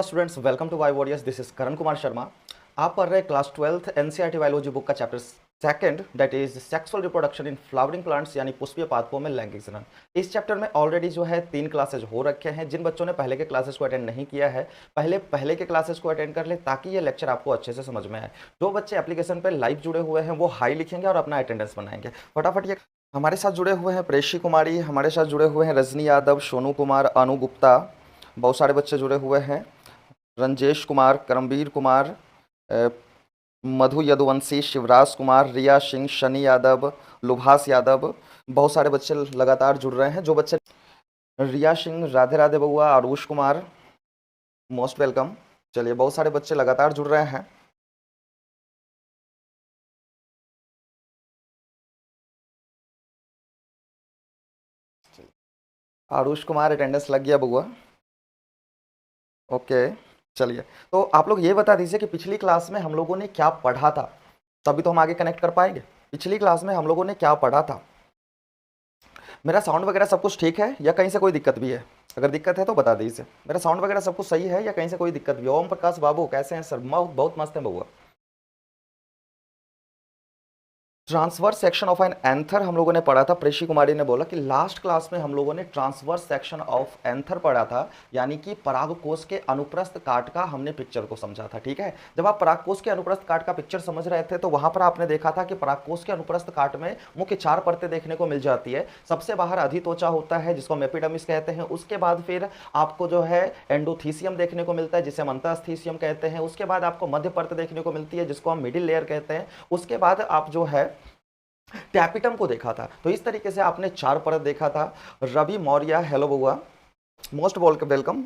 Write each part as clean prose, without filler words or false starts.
Students, welcome to Y Warriors. This is Karan Kumar Sharma. आप पढ़ रहे class 12th NCERT biology book का chapter second, that is sexual reproduction in flowering plants यानी पुष्पीय पादपों में लैंगिक जनन। इस चैप्टर में ऑलरेडी जो है 3 क्लासेज हो रखे हैं। जिन बच्चों ने पहले के क्लासेस को अटेंड नहीं किया है, पहले के क्लासेस को अटेंड कर ले ताकि ये लेक्चर आपको अच्छे से समझ में आए। जो बच्चे एप्लीकेशन पर लाइव जुड़े हुए हैं वो हाई लिखेंगे और अपना अटेंडेंस बनाएंगे। फटाफट ये हमारे साथ जुड़े हुए हैं प्रेशी कुमारी, हमारे साथ जुड़े हुए हैं रजनी यादव, सोनू कुमार, अनु गुप्ता, बहुत सारे बच्चे जुड़े हुए हैं, रंजेश कुमार, करमवीर कुमार, मधु यदुवंशी, शिवराज कुमार, रिया सिंह, शनि यादव, लुभास यादव, बहुत सारे बच्चे लगातार जुड़ रहे हैं। जो बच्चे रिया सिंह, राधे राधे बउआ, आरुष कुमार, मोस्ट वेलकम। चलिए, बहुत सारे बच्चे लगातार जुड़ रहे हैं। आरुष कुमार अटेंडेंस लग गया बउआ, ओके। चलिए, तो आप लोग ये बता दीजिए कि पिछली क्लास में हम लोगों ने क्या पढ़ा था, तभी तो हम आगे कनेक्ट कर पाएंगे। पिछली क्लास में हम लोगों ने क्या पढ़ा था? मेरा साउंड वगैरह सब कुछ ठीक है या कहीं से कोई दिक्कत भी है? अगर दिक्कत है तो बता दीजिए। मेरा साउंड वगैरह सब कुछ सही है या कहीं से कोई दिक्कत भी है? ओम प्रकाश बाबू कैसे हैं सर? बहुत मस्त है बउआ। Transverse section of an anther हम लोगों ने पढ़ा था। प्रेशी कुमारी ने बोला कि लास्ट क्लास में हम लोगों ने ट्रांसवर्स सेक्शन ऑफ एंथर पढ़ा था, यानी कि परागकोश के अनुप्रस्थ काट का हमने पिक्चर को समझा था। ठीक है, जब आप परागकोश के अनुप्रस्थ काट का पिक्चर समझ रहे थे तो वहां पर आपने देखा था कि परागकोश के अनुप्रस्थ काट में मुख्य 4 परतें देखने को मिल जाती है। सबसे बाहर अधित्वचा होता है जिसको हम एपिडर्मिस कहते हैं। उसके बाद फिर आपको जो है एंडोथीसियम देखने को मिलता है जिसे हम अंतःस्थीसियम कहते हैं। उसके बाद आपको मध्य परत देखने को मिलती है जिसको हम मिडिल लेयर कहते हैं। उसके बाद आप जो है टैपिटम को देखा था। तो इस तरीके से आपने 4 परत देखा था। रवि मौर्य, हेलो बउआ, मोस्ट वेलकम।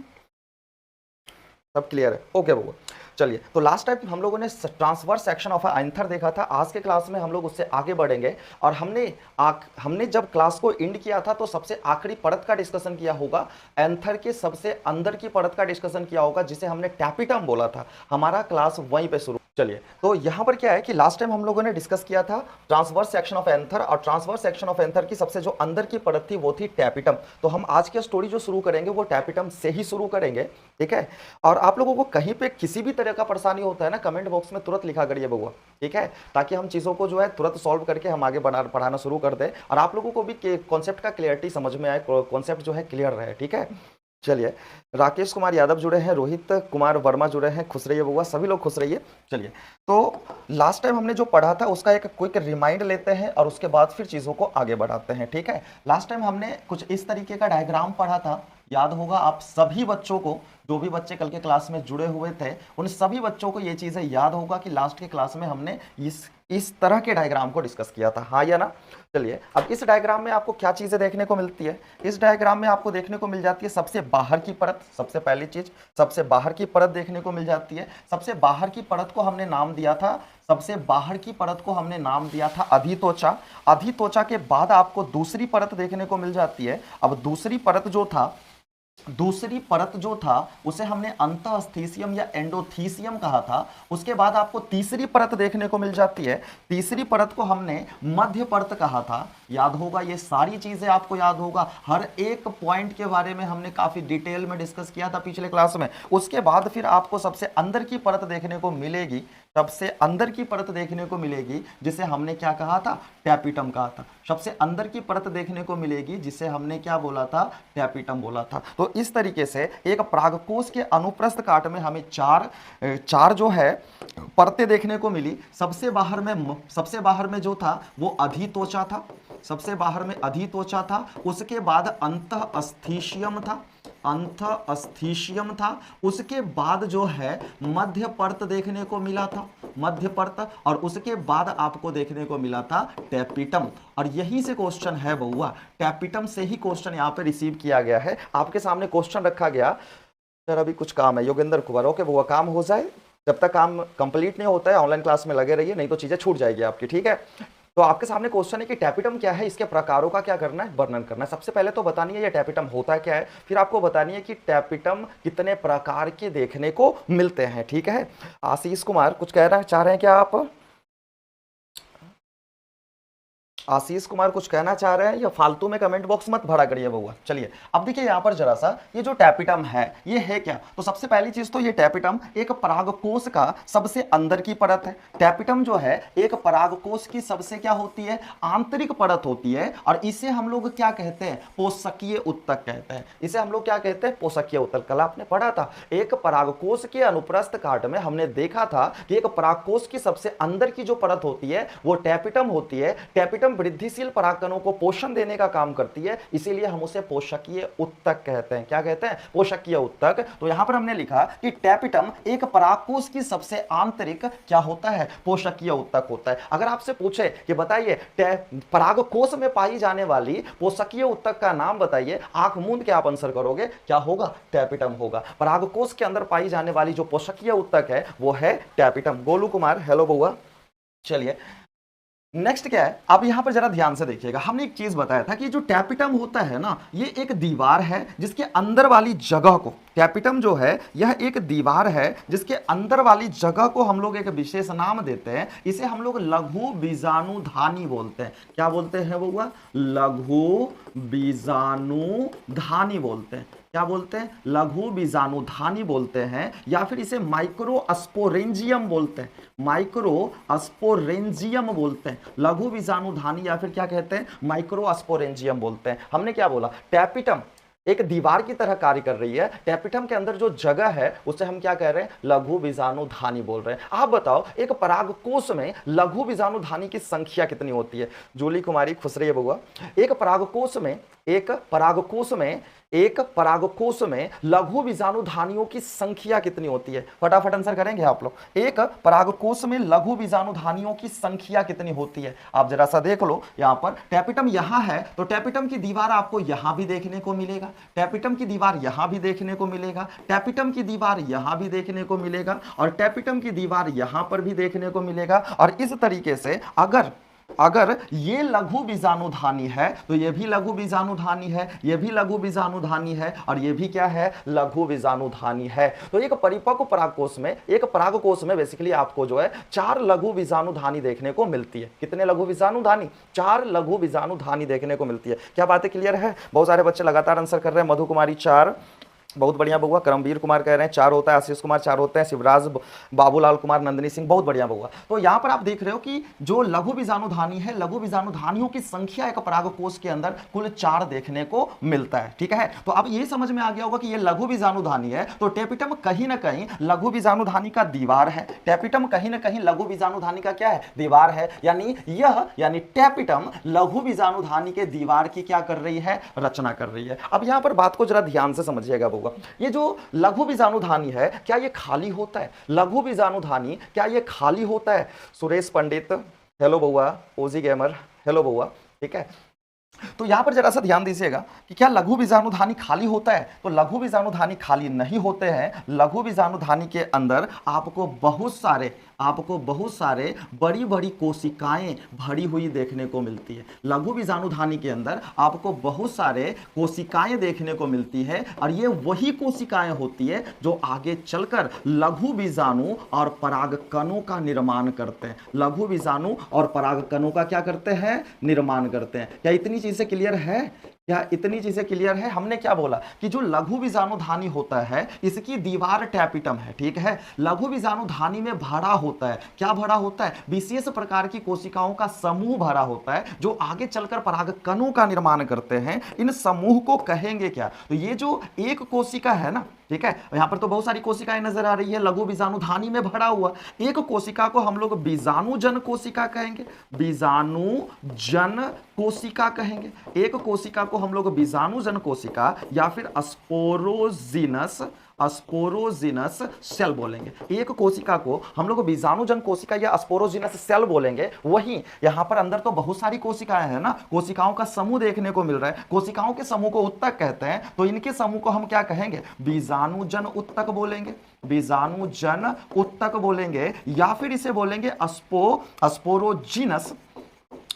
सब क्लियर है? ओके बउआ। चलिए, तो लास्ट टाइम हम लोगों ने ट्रांसवर्स सेक्शन ऑफ एंथर देखा था। आज के क्लास में हम लोग उससे आगे बढ़ेंगे और हमने जब क्लास को एंड किया था तो सबसे आखिरी परत का डिस्कशन किया होगा, एंथर के सबसे अंदर की परत का डिस्कशन किया होगा जिसे हमने टैपिटम बोला था। हमारा क्लास वहीं पे शुरू। चलिए, तो यहां पर क्या है कि लास्ट टाइम हम लोगों ने डिस्कस किया था ट्रांसवर्स सेक्शन ऑफ एंथर, और ट्रांसवर्स सेक्शन ऑफ एंथर की सबसे जो अंदर की परत थी वो थी टैपिटम। तो हम आज की स्टोरी जो शुरू करेंगे वो टैपिटम से ही शुरू करेंगे। ठीक है, और आप लोगों को कहीं पे किसी भी तरह का परेशानी होता है ना, कमेंट बॉक्स में तुरंत लिखा करिए बउआ। ठीक है, ताकि हम चीज़ों को जो है तुरंत सॉल्व करके हम आगे पढ़ाना शुरू कर दें और आप लोगों को भी कॉन्सेप्ट का क्लियरिटी समझ में आए, कॉन्सेप्ट जो है क्लियर रहे। ठीक है, चलिए, राकेश कुमार यादव जुड़े हैं, रोहित कुमार वर्मा जुड़े हैं, खुश रहिए बउआ, सभी लोग खुश रहिए। चलिए, तो लास्ट टाइम हमने जो पढ़ा था उसका एक क्विक रिमाइंड लेते हैं और उसके बाद फिर चीज़ों को आगे बढ़ाते हैं। ठीक है, लास्ट टाइम हमने कुछ इस तरीके का डायग्राम पढ़ा था, याद होगा आप सभी बच्चों को। जो भी बच्चे कल के क्लास में जुड़े हुए थे उन सभी बच्चों को ये चीज़ें याद होगा कि लास्ट के क्लास में हमने इस तरह के डायग्राम को डिस्कस किया था, हाँ या ना? चलिए, अब इस डायग्राम में आपको क्या चीज़ें देखने को मिलती है? इस डायग्राम में आपको देखने को मिल जाती है सबसे बाहर की परत। सबसे पहली चीज, सबसे बाहर की परत देखने को मिल जाती है। सबसे बाहर की परत को हमने नाम दिया था, सबसे बाहर की परत को हमने नाम दिया था अधित्वचा। अधित्वचा के बाद आपको दूसरी परत देखने को मिल जाती है। अब दूसरी परत जो था उसे हमने अंतःस्थीसियम या एंडोथीसियम कहा था। उसके बाद आपको तीसरी परत देखने को मिल जाती है। तीसरी परत को हमने मध्य परत कहा था। याद होगा, ये सारी चीजें आपको याद होगा, हर एक पॉइंट के बारे में हमने काफी डिटेल में डिस्कस किया था पिछले क्लास में। उसके बाद फिर आपको सबसे अंदर की परत देखने को मिलेगी, सबसे अंदर की परत देखने को मिलेगी जिसे हमने क्या कहा था? टैपिटम कहा था। सबसे अंदर की परत देखने को मिलेगी जिसे हमने क्या बोला था? टैपिटम बोला था। तो इस तरीके से एक परागकोश के अनुप्रस्थ काट में हमें चार जो है परतें देखने को मिली। सबसे बाहर में जो था वो अधित्वचा था। सबसे बाहर में अधित्वचा था। उसके बाद अंतःस्थीसियम था। अंतःस्थीसियम था। उसके बाद जो है मध्य परत देखने को मिला था, मध्य परत, और उसके बाद आपको देखने को मिला था टैपिटम। और यही से क्वेश्चन है बउआ, टैपिटम से ही क्वेश्चन यहाँ पे रिसीव किया गया है। आपके सामने क्वेश्चन रखा गया, सर अभी कुछ काम है, योगेंद्र कुमार, ओके बउआ, काम हो जाए, जब तक काम कंप्लीट नहीं होता है ऑनलाइन क्लास में लगे रहिए, नहीं तो चीजें छूट जाएगी आपकी। ठीक है, तो आपके सामने क्वेश्चन है कि टैपिटम क्या है, इसके प्रकारों का क्या करना है, वर्णन करना है। सबसे पहले तो बतानी है ये टैपिटम होता है क्या है, फिर आपको बतानी है कि टैपिटम कितने प्रकार के देखने को मिलते हैं। ठीक है, आशीष कुमार कुछ कह रहे हैं, चाह रहे हैं क्या आप? आशीष कुमार कुछ कहना चाह रहे हैं या फालतू में कमेंट बॉक्स मत भरा करिए बउआ। चलिए अब देखिए यहाँ पर जरा सा ये जो टैपिटम है ये है क्या। तो सबसे पहली चीज तो ये टैपिटम एक परागकोश का सबसे अंदर की परत है। टैपिटम जो है एक परागकोश की सबसे क्या होती है, आंतरिक परत होती है। और इसे हम लोग क्या कहते हैं, पोषकीय उत्तक कहते हैं। इसे हम लोग क्या कहते हैं, पोषकीय उत्तक। कल आपने पढ़ा था एक परागकोश के अनुप्रस्थ काट में हमने देखा था कि एक परागकोश की सबसे अंदर की जो परत होती है वो टैपिटम होती है। टैपिटम वृद्धिशील परागकणों को पोषण देने का काम करती है, इसीलिए हम उसे पोषकीय उत्तक कहते हैं। क्या कहते हैं, पोषकीय उत्तक। तो यहां पर हमने लिखा कि टैपिटम एक परागकोश की सबसे आंतरिक क्या होता है, पोषकीय उत्तक होता है। अगर आपसे पूछे कि बताइए परागकोश में पाई जाने वाली पोषकीय उत्तक का नाम बताइए, आंख मूंद के आप आंसर करोगे, क्या होगा, टैपिटम होगा। परागकोश के अंदर पाई जाने वाली जो पोषकीय उत्तक है वो है टैपिटम। गोलू कुमार हेलो बउआ। चलिए नेक्स्ट क्या है, आप यहां पर जरा ध्यान से देखिएगा। हमने एक चीज बताया था कि जो टैपिटम होता है ना, ये एक दीवार है जिसके अंदर वाली जगह को, टैपिटम जो है यह एक दीवार है जिसके अंदर वाली जगह को हम लोग एक विशेष नाम देते हैं। इसे हम लोग लघु बीजाणुधानी बोलते हैं। क्या बोलते हैं बउआ, लघु बीजाणुधानी बोलते हैं। क्या बोलते हैं, लघु बीजाणुधानी बोलते हैं, या फिर इसे माइक्रोस्पोरेंजियम बोलते हैं। माइक्रोस्पोरेंजियम बोलते हैं, लघु बीजाणुधानी, या फिर क्या कहते हैं, माइक्रोस्पोरेंजियम बोलते हैं। हमने क्या बोला, टैपिटम एक दीवार की तरह कार्य कर रही है। टैपिटम के अंदर जो जगह है उसे हम क्या कह रहे हैं, लघु बीजाणुधानी बोल रहे हैं। आप बताओ एक परागकोश में लघु बीजाणुधानी की संख्या कितनी होती है। जूली कुमारी खुश रहिए बउआ। एक परागकोश में लघु बीजाणुधानियों की संख्या कितनी होती है, फटाफट आंसर करेंगे आप लोग। एक परागकोश में लघु बीजाणुधानियों की संख्या कितनी होती है, आप जरा सा देख लो। यहां पर टैपिटम यहां है तो टैपिटम की दीवार आपको यहां भी देखने को मिलेगा, टैपिटम की दीवार यहां भी देखने को मिलेगा, टैपिटम की दीवार यहां भी देखने को मिलेगा, और टैपिटम की दीवार यहां पर भी देखने को मिलेगा। और इस तरीके से अगर ये लघु बीजाणुधानी है तो ये भी लघु बीजाणुधानी है, ये भी लघु बीजाणुधानी है, और ये भी क्या है, लघु बीजाणुधानी है। तो एक परिपक्व परागकोश में बेसिकली आपको जो है 4 लघु बीजाणुधानी देखने को मिलती है। कितने लघु बीजाणुधानी, 4 लघु बीजाणुधानी देखने को मिलती है। क्या बातें क्लियर है। बहुत सारे बच्चे लगातार आंसर कर रहे हैं। मधु कुमारी 4, बहुत बढ़िया बउआ। करमवीर कुमार कह रहे हैं 4 होता है, आशीष कुमार 4 होते हैं, शिवराज, बाबूलाल कुमार, नंदिनी सिंह, बहुत बढ़िया बउआ। तो यहां पर आप देख रहे हो कि जो लघु बीजाणुधानी है, लघु बीजाणुधानियों की संख्या एक परागकोश के अंदर कुल 4 देखने को मिलता है। ठीक है, तो अब ये समझ में आ गया होगा कि ये लघु बीजाणुधानी है तो टैपिटम कहीं ना कहीं लघु बीजाणुधानी का दीवार है। टैपिटम कहीं ना कहीं लघु बीजाणुधानी का क्या है, दीवार है। यानी टैपिटम लघु बीजाणुधानी के दीवार की क्या कर रही है, रचना कर रही है। अब यहां पर बात को जरा ध्यान से समझिएगा। ये जो लघु बीजाणुधानी है क्या ये खाली होता है, लघु बीजाणुधानी क्या ये खाली होता है। सुरेश पंडित हेलो बउआ, ओजी गेमर हेलो बउआ। ठीक है, तो यहां पर जरा सा ध्यान दीजिएगा कि क्या लघु बीजाणुधानी खाली होता है, तो लघु बीजाणुधानी खाली नहीं होते हैं। लघु बीजाणुधानी के अंदर आपको बहुत सारे बड़ी बड़ी कोशिकाएं भरी हुई देखने को मिलती है। लघु बीजाणुधानी के अंदर आपको बहुत सारे कोशिकाएं देखने को मिलती है, और ये वही कोशिकाएं होती है जो आगे चलकर लघु बीजाणु और परागकणों का निर्माण करते हैं। लघु बीजाणु और परागकणों का क्या करते हैं, निर्माण करते हैं। क्या इतनी चीजें क्लियर है, क्या इतनी चीजें क्लियर है। हमने क्या बोला कि जो लघु बीजाणुधानी होता है इसकी दीवार टैपिटम है। ठीक है, लघु बीजाणुधानी में भरा होता है, क्या भरा होता है, विशेष प्रकार की कोशिकाओं का समूह भरा होता है जो आगे चलकर परागकणों का निर्माण करते हैं। इन समूह को कहेंगे क्या, तो ये जो एक कोशिका है ना, ठीक है, यहां पर तो बहुत सारी कोशिकाएं नजर आ रही है लघु बीजाणुधानी में भरा हुआ। एक कोशिका को हम लोग बीजाणुजन कोशिका कहेंगे, बीजाणुजन कोशिका कहेंगे। एक कोशिका को हम लोग बीजाणुजन कोशिका या फिर स्पोरोजिनस सेल बोलेंगे। एक कोशिका को हम लोग बीजाणुजन कोशिका या स्पोरोजिनस सेल बोलेंगे। वहीं यहां पर अंदर तो बहुत सारी कोशिकाएं हैं ना, कोशिकाओं का समूह देखने को मिल रहा है। कोशिकाओं के समूह को उत्तक कहते हैं, तो इनके समूह को हम क्या कहेंगे, बीजाणुजन उत्तक बोलेंगे, बीजाणुजन उत्तक बोलेंगे, या फिर इसे बोलेंगे स्पोरोजिनस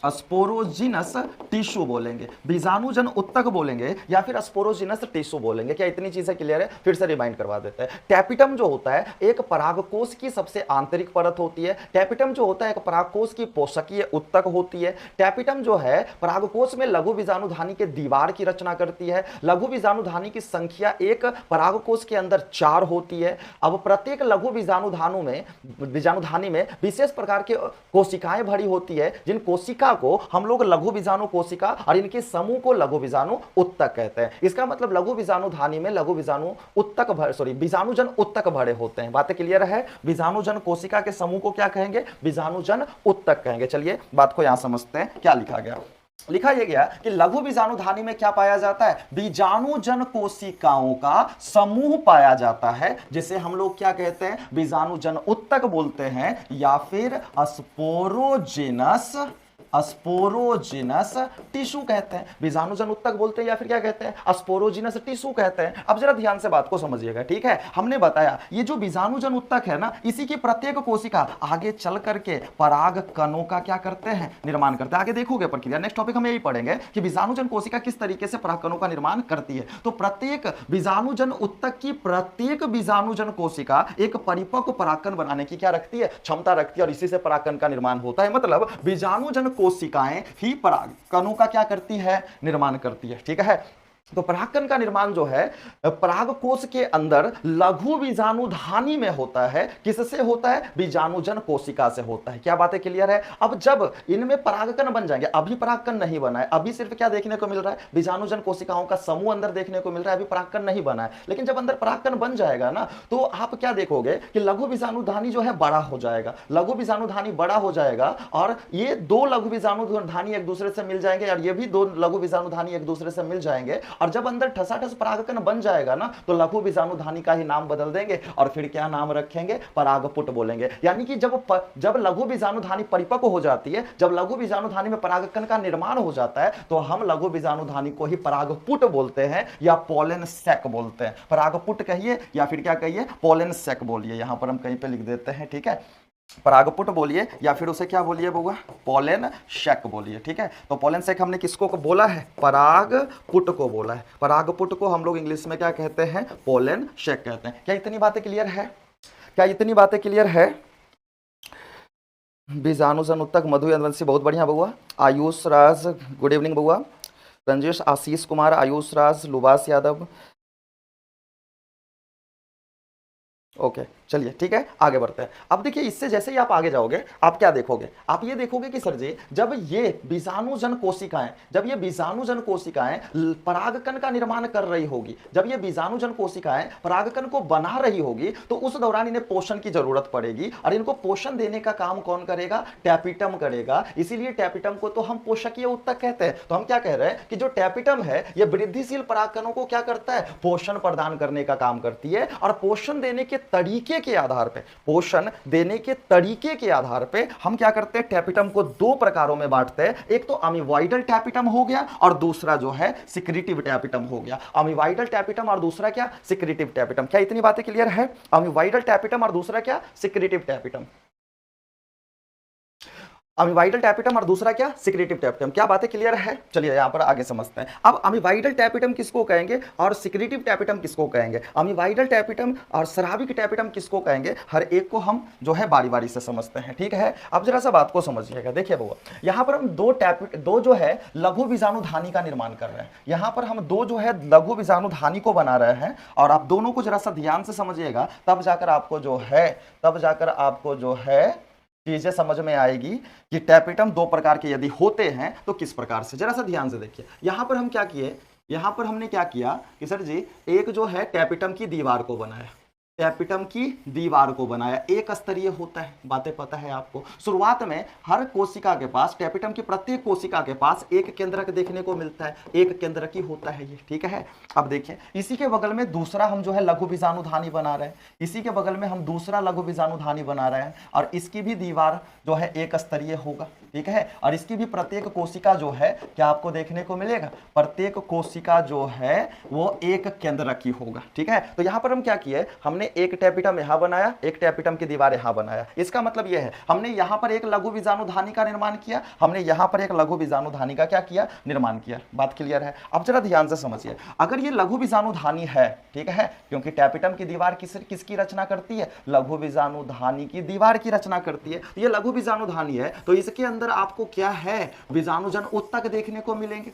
स्पोरोजिनस टिश्यू बोलेंगे, बीजाणुजन उत्तक बोलेंगे, या फिर स्पोरोजिनस टिश्यू बोलेंगे। क्या इतनी चीजें क्लियर है? फिर से रिमाइंड करवा देते हैं। टैपिटम जो होता है एक परागकोश की सबसे आंतरिक परत होती है। टैपिटम जो होता है एक परागकोश की पोषकीय उत्तक होती है। टैपिटम जो है परागकोश में लघु बीजाणुधानी के दीवार की रचना करती है। लघु बीजाणुधानी की संख्या एक परागकोश के अंदर 4 होती है। अब प्रत्येक लघु बीजाणुधानी में विशेष प्रकार के कोशिकाएं भरी होती है, जिन कोशिका को हम लोग लघु बीजाणु कोशिका और इनके समूह को लघु बीजाणु उत्तक कहते हैं। इसका मतलब लघु बीजाणुधानी में लघु बीजाणु उत्तक बीजाणुजन उत्तक भरे होते हैं। बातें क्लियर है? बीजाणुजन कोशिका के समूह को क्या कहेंगे? बीजाणुजन उत्तक कहेंगे। चलिए बात को यहां समझते हैं। क्या लिखा गया? लिखा यह गया कि लघु बीजाणुधानी में क्या पाया जाता है? बीजाणुजन कोशिकाओं का समूह पाया जाता है, जिसे हम लोग क्या कहते हैं? बीजाणुजन उत्तक बोलते हैं, या फिर स्पोरोजिनस टिश्यू कहते हैं। बीजाणुजन उत्तक बोलते हैं या फिर क्या कहते हैं? स्पोरोजिनस टिश्यू कहते हैं। अब जरा ध्यान से बात को समझिएगा, ठीक है? हमने बताया ये जो बीजाणुजन उत्तक है ना, इसी की प्रत्येक कोशिका आगे चल करके पराग कणों का क्या करते हैं? निर्माण करते हैं। आगे देखोगे प्रक्रिया, नेक्स्ट टॉपिक हम यही पढ़ेंगे कि बीजाणुजन कोशिका किस तरीके से पराग कणों का निर्माण करती है। तो प्रत्येक बीजाणुजन उत्तक की प्रत्येक बीजाणुजन कोशिका एक परिपक्व परागकण बनाने की क्या रखती है? क्षमता रखती है, और इसी से परागकण का निर्माण होता है। मतलब बीजाणुजन कोशिकाएं ही परागकणों का क्या करती है? निर्माण करती है, ठीक है? तो परागकण का निर्माण जो है परागकोश के अंदर लघु बीजाणुधानी में होता है। किससे होता है? बीजाणुजन कोशिका से होता है। क्या बातें क्लियर है? अब जब इनमें परागकण बन जाएंगे, अभी परागकण नहीं बना है, अभी सिर्फ क्या देखने को मिल रहा है? बीजाणुजन कोशिकाओं का समूह अंदर देखने को मिल रहा है, अभी परागकण नहीं बना है। लेकिन जब अंदर परागकण बन जाएगा ना, तो आप क्या देखोगे कि लघु बीजाणुधानी जो है बड़ा हो जाएगा। लघु बीजाणुधानी बड़ा हो जाएगा, और ये दो लघु बीजाणुधानी एक दूसरे से मिल जाएंगे, और ये भी दो लघु बीजाणुधानी एक दूसरे से मिल जाएंगे। और जब अंदर ठसाठस परागकण बन जाएगा ना, तो लघु बीजाणुधानी का ही नाम बदल देंगे, और फिर क्या नाम रखेंगे? परागपुट बोलेंगे। यानी कि जब लघु बीजाणुधानी परिपक्व हो जाती है, जब लघु बीजाणुधानी में परागकण का निर्माण हो जाता है, तो हम लघु बीजाणुधानी को ही परागपुट बोलते हैं, या पोलन सैक बोलते हैं। परागपुट कहिए या फिर क्या कहिए? पोलन सैक बोलिए। यहां पर हम कहीं पे लिख देते हैं, ठीक है? परागपुट बोलिए, या फिर उसे क्या बोलिए बउआ? पोलन शैक बोलिए, ठीक है? तो पोलन शैक हमने किसको बोला है? परागपुट को बोला है। परागपुट को हम लोग इंग्लिश में क्या कहते हैं? पोलन शैक कहते हैं। क्या इतनी बातें क्लियर है? क्या इतनी बातें क्लियर है? बीजाणुजन उत्तक मधु यदवंशी, बहुत बढ़िया बउआ। आयुष राज, गुड इवनिंग बउआ। रंजेश, आशीष कुमार, आयुष राज, लुबास यादव, ओके चलिए ठीक है, आगे बढ़ते हैं। अब देखिए, इससे जैसे ही आप आगे जाओगे, आप क्या देखोगे? आप ये देखोगे कि सर जी, जब ये बीजाणुजन कोशिकाएं परागकण का निर्माण कर रही होगी, जब ये बीजाणुजन कोशिकाएं परागकण को बना रही होगी, तो उस दौरान इन्हें पोषण की जरूरत पड़ेगी, और इनको पोषण देने का काम कौन करेगा? टैपिटम करेगा। इसीलिए टैपिटम को तो हम पोषकीय उत्तक कहते हैं। तो हम क्या कह रहे हैं कि जो टैपिटम है, ये वृद्धिशील परागकणों को क्या करता है? पोषण प्रदान करने का काम करती है। और पोषण देने के तरीके के आधार पे, पोषण देने के तरीके के आधार पे हम क्या करते हैं? टैपिटम को दो प्रकारों में बांटते हैं। एक तो अमीवाइडल टैपिटम हो गया, और दूसरा जो है सिक्रीटिव टैपिटम हो गया। अमीवाइडल टैपिटम और दूसरा क्या? सिक्रीटिव टैपिटम। क्या इतनी बातें क्लियर है? अमीवाइडल टैपिटम और दूसरा क्या? सिक्रीटिव टैपिटम। अमीवाइडल टैपिटम और दूसरा क्या? सिक्रीटिव टैपिटम। क्या बातें क्लियर है? चलिए यहां पर आगे समझते हैं। अब अमीवाइडल टैपिटम किसको कहेंगे और सिक्रीटिव टैपिटम किसको कहेंगे? अमीवाइडल टैपिटम और स्राविक टैपिटम किसको कहेंगे? हर एक को हम जो है बारी बारी से समझते हैं, ठीक है? अब जरा सा बात को समझिएगा। देखिए बउआ, यहां पर हम दो जो है लघु बीजाणुधानी का निर्माण कर रहे हैं। यहां पर हम दो जो है लघु बीजाणुधानी को बना रहे हैं, और आप दोनों को जरा सा ध्यान से समझिएगा, तब जाकर आपको जो है चीजें समझ में आएगी कि टैपिटम दो प्रकार के यदि होते हैं तो किस प्रकार से। जरा सा ध्यान से देखिए, यहां पर हम क्या किए? यहां पर हमने क्या किया कि सर जी, एक जो है टैपिटम की दीवार को बनाया, टैपिटम की दीवार को बनाया। एक स्तरीय होता है, बातें पता है आपको। शुरुआत में हर कोशिका के पास, टैपिटम की प्रत्येक कोशिका के पास एक केंद्रक देखने को मिलता है, एक केंद्रक ही होता है ये, ठीक है? अब देखिए, इसी के बगल में दूसरा हम जो है लघु बीजाणुधानी बना रहे हैं, इसी के बगल में हम दूसरा लघु बीजाणुधानी बना रहे हैं, और इसकी भी दीवार जो है एक स्तरीय होगा, ठीक है? और इसकी भी प्रत्येक कोशिका जो है क्या आपको देखने को मिलेगा? प्रत्येक कोशिका जो है वो एक केंद्रक ही होगा, ठीक है? तो यहां पर हम क्या किए? हमने एक टैपिटम यहां बनाया, एक टैपिटम की दीवार यहां बनाया। इसका मतलब यह है हमने यहां पर एक लघु बीजाणुधानी का निर्माण किया, हमने यहां पर एक लघु बीजाणुधानी का क्या किया, निर्माण किया। बात क्लियर है? अब जरा ध्यान से समझिए, अगर ये लघु बीजाणुधानी है, ठीक है, क्योंकि टैपिटम की दीवार किसकी रचना करती है, लघु बीजाणुधानी की दीवार की रचना करती है। ये लघु बीजाणुधानी है तो इसके अंदर आपको क्या है, बीजाणुजन उत्तक देखने को मिलेंगे।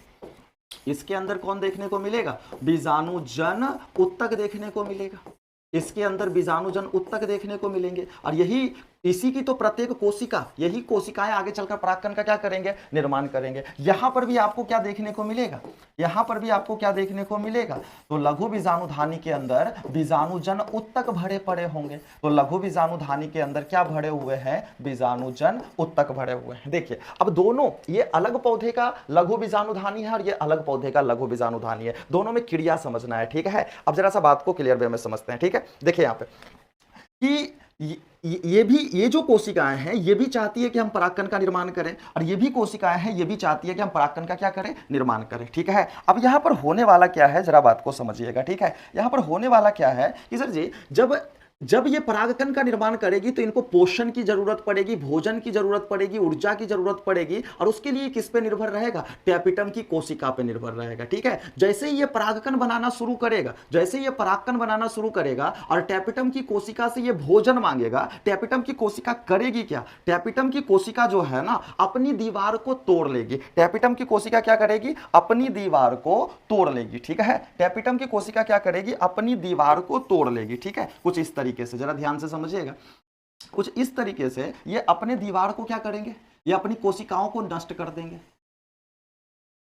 इसके अंदर कौन देखने को मिलेगा, बीजाणुजन उत्तक देखने को मिलेगा। इसके अंदर बीजाणुजन उत्तक देखने को मिलेंगे और यही इसी की तो प्रत्येक कोशिका, यही कोशिकाएं आगे चलकर परागकण का क्या करेंगे, निर्माण करेंगे। यहां पर भी आपको क्या देखने को मिलेगा, यहां पर भी आपको क्या देखने को मिलेगा, तो लघु बीजाणुधानी के अंदर बीजाणुजन उत्तक भरे पड़े होंगे। तो लघु बीजाणुधानी के अंदर क्या भरे हुए हैं, बीजाणुजन उत्तक भरे हुए हैं। देखिए अब दोनों, ये अलग पौधे का लघु बीजाणुधानी है और ये अलग पौधे का लघु बीजाणुधानी है, दोनों में क्रिया समझना है, ठीक है। अब जरा सा बात को क्लियर वे में समझते हैं, ठीक है। देखिए यहां पे कि ये जो कोशिकाएं हैं ये भी चाहती है कि हम परागकण का निर्माण करें और ये भी कोशिकाएं हैं ये भी चाहती है कि हम परागकण का क्या करें, निर्माण करें, ठीक है। अब यहां पर होने वाला क्या है, जरा बात को समझिएगा, ठीक है। यहां पर होने वाला क्या है कि सर जी जब ये परागकण का निर्माण करेगी तो इनको पोषण की जरूरत पड़ेगी, भोजन की जरूरत पड़ेगी, ऊर्जा की जरूरत पड़ेगी और उसके लिए किस पे निर्भर रहेगा, टैपिटम की कोशिका पे निर्भर रहेगा, ठीक है। जैसे ही ये परागकण बनाना शुरू करेगा, जैसे ये परागकण बनाना शुरू करेगा और टैपिटम की कोशिका से ये भोजन मांगेगा, टैपिटम की कोशिका करेगी क्या, टैपिटम की कोशिका जो है ना अपनी दीवार को तोड़ लेगी। टैपिटम की कोशिका क्या करेगी, अपनी दीवार को तोड़ लेगी, ठीक है। टैपिटम की कोशिका क्या करेगी, अपनी दीवार को तोड़ लेगी, ठीक है। कुछ इस तरीके से, जरा ध्यान से समझिएगा, कुछ इस तरीके से ये अपने दीवार को क्या करेंगे, ये अपनी कोशिकाओं को नष्ट कर देंगे।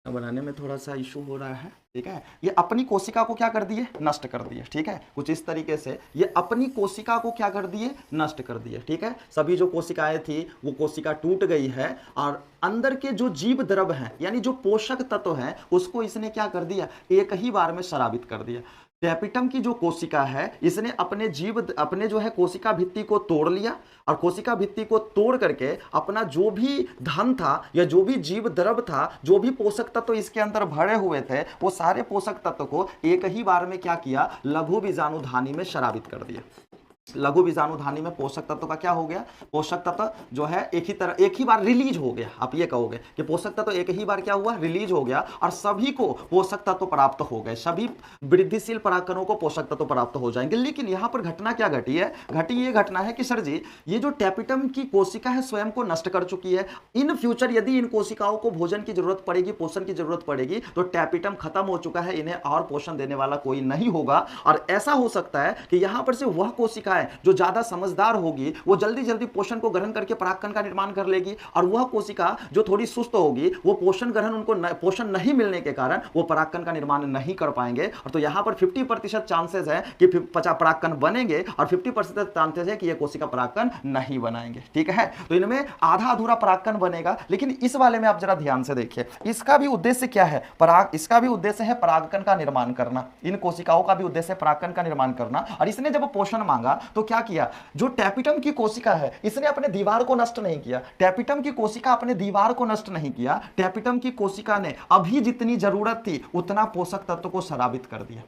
बनाने में थोड़ा सा इशू हो रहा है, ठीक है। ये अपनी कोशिका को क्या कर दिए, नष्ट कर दिए, ठीक है। कुछ इस तरीके से ये अपनी कोशिका को क्या कर दिए, नष्ट कर दिए, ठीक है। सभी जो कोशिकाएं थी वो कोशिका टूट गई है और अंदर के जो जीव द्रव हैं यानी जो पोषक तत्व हैं उसको इसने क्या कर दिया, एक ही बार में शराबित कर दिया। टैपिटम की जो कोशिका है इसने अपने जो है कोशिका भित्ति को तोड़ लिया और कोशिका भित्ति को तोड़ करके अपना जो भी धन था या जो भी जीव द्रव था, जो भी पोषक तत्व इसके अंदर भरे हुए थे, वो सारे पोषक तत्व को एक ही बार में क्या किया, लघु बीजाणुधानी में शराबित कर दिया। लघु बीजाणुधानी में पोषक तत्व का क्या हो गया, पोषक तत्व जो है एक ही बार रिलीज हो गया। आप ये कहोगे कि पोषक तत्व एक ही बार क्या हुआ, रिलीज हो गया और सभी को पोषक तत्व प्राप्त हो गए, सभी वृद्धिशील परागकणों को पोषक तत्व प्राप्त हो जाएंगे। लेकिन यहां पर घटना क्या घटी है, ये घटना है कि सर जी ये जो टैपिटम की कोशिका है स्वयं को नष्ट कर चुकी है। इन फ्यूचर यदि इन कोशिकाओं को भोजन की जरूरत पड़ेगी, पोषण की जरूरत पड़ेगी तो टैपिटम खत्म हो चुका है, इन्हें और पोषण देने वाला कोई नहीं होगा। और ऐसा हो सकता है कि यहां पर से वह कोशिका जो ज्यादा समझदार होगी वो जल्दी जल्दी पोषण को ग्रहण करके परागकण का निर्माण कर लेगी और वह कोशिका जो थोड़ी सुस्त होगी वो पोषण ग्रहण उनको पोषण नहीं मिलने के कारण वो परागकण का निर्माण नहीं कर पाएंगे। और तो यहां पर 50% चांसेस है कि परागकण बनेंगे और 50% चांसेस है कि ये कोशिका परागकण नहीं बनाएंगे, ठीक है। तो इनमें आधा अधूरा परागकण बनेगा। लेकिन इस वाले में आप जरा ध्यान से देखिए, इसका भी उद्देश्य क्या है, इसका भी उद्देश्य है परागकण का निर्माण करना। इन कोशिकाओं का भी उद्देश्य है परागकण का निर्माण करना। और इसने जब पोषण मांगा तो क्या किया, जो टैपिटम की कोशिका है इसने अपने दीवार को नष्ट नहीं किया, टैपिटम की कोशिका अपने दीवार को नष्ट नहीं किया, टैपिटम की कोशिका ने अभी जितनी जरूरत थी उतना पोषक तत्व को शराबित कर दिया,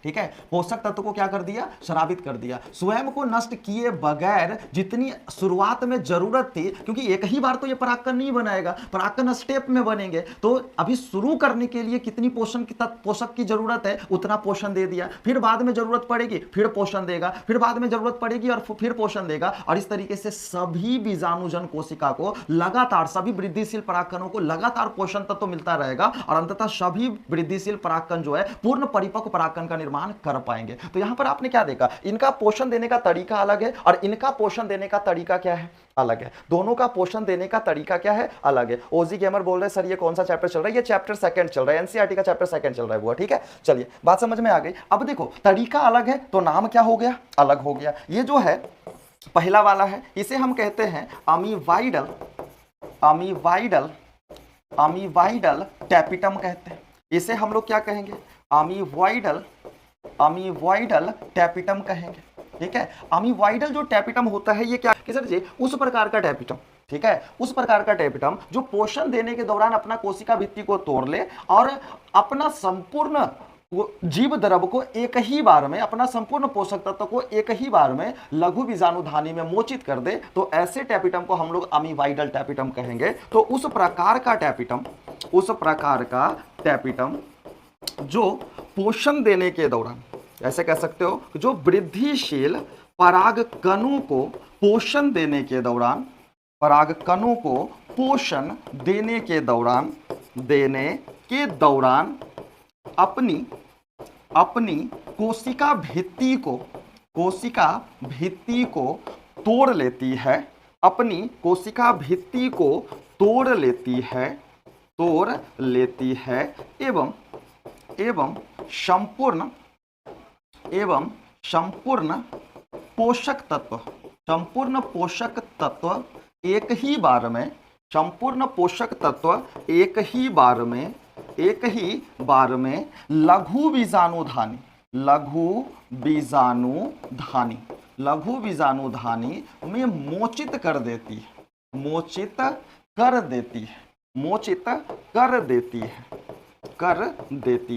ठीक है। पोषक तत्व को क्या कर दिया, शराबित कर दिया, स्वयं को नष्ट किए बगैर जितनी शुरुआत में जरूरत थी, क्योंकि एक ही बार तो ये परागकण नहीं बनाएगा, परागकण स्टेप में बनेंगे, तो अभी शुरू करने के लिए कितनी पोषक की जरूरत है उतना पोषण दे दिया, फिर बाद में जरूरत पड़ेगी फिर पोषण देगा, फिर बाद में जरूरत पड़ेगी और फिर पोषण देगा। और इस तरीके से सभी बीजाणुजन कोशिका को लगातार, सभी वृद्धिशील परागकणों को लगातार पोषण तत्व मिलता रहेगा और अंततः सभी वृद्धिशील परागकण जो है पूर्ण परिपक्व परागकण का निर्माण कर पाएंगे। तो यहां पर आपने क्या देखा, इनका पोषण देने का तरीका अलग है और इनका पोषण देने का तरीका क्या है, अलग है। दोनों का पोषण देने का तरीका क्या है, अलग है। ओजी गेमर बोल रहे हैं सर ये कौन सा चैप्टर चल रहा है, ये चैप्टर सेकंड चल रहा है, एनसीईआरटी का चैप्टर सेकंड चल रहा है वो, ठीक है। चलिए बात समझ में आ गई। अब देखो तरीका अलग है तो नाम क्या हो गया, अलग हो गया। ये जो है पहला वाला है इसे हम कहते हैं अमीवाइडल टैपिटम कहते हैं। इसे हम लोग क्या कहेंगे, अमीवाइडल टैपिटम कहेंगे, ठीक है। अमीवाइडल जो टैपिटम होता है ये क्या कि सर जी उस प्रकार का टैपिटम, ठीक है, उस प्रकार का टैपिटम जो पोषण देने के दौरान अपना कोशिका भित्ति को तोड़ ले और अपना संपूर्ण वो जीव द्रव को एक ही बार में, अपना संपूर्ण पोषक तत्व को एक ही बार में लघु बीजाणुधानी में मोचित कर दे, तो ऐसे टैपिटम को हम लोग अमीबाइडल टैपिटम कहेंगे। तो उस प्रकार का टैपिटम जो पोषण देने के दौरान, ऐसे कह सकते हो, जो वृद्धिशील पराग कणों को पोषण देने के दौरान, पराग कणों को पोषण देने के दौरान अपनी कोशिका भित्ति को तोड़ लेती है, अपनी कोशिका भित्ति को तोड़ लेती है एवं संपूर्ण पोषक तत्व एक ही बार में लघु बीजाणुधानी में मोचित कर देती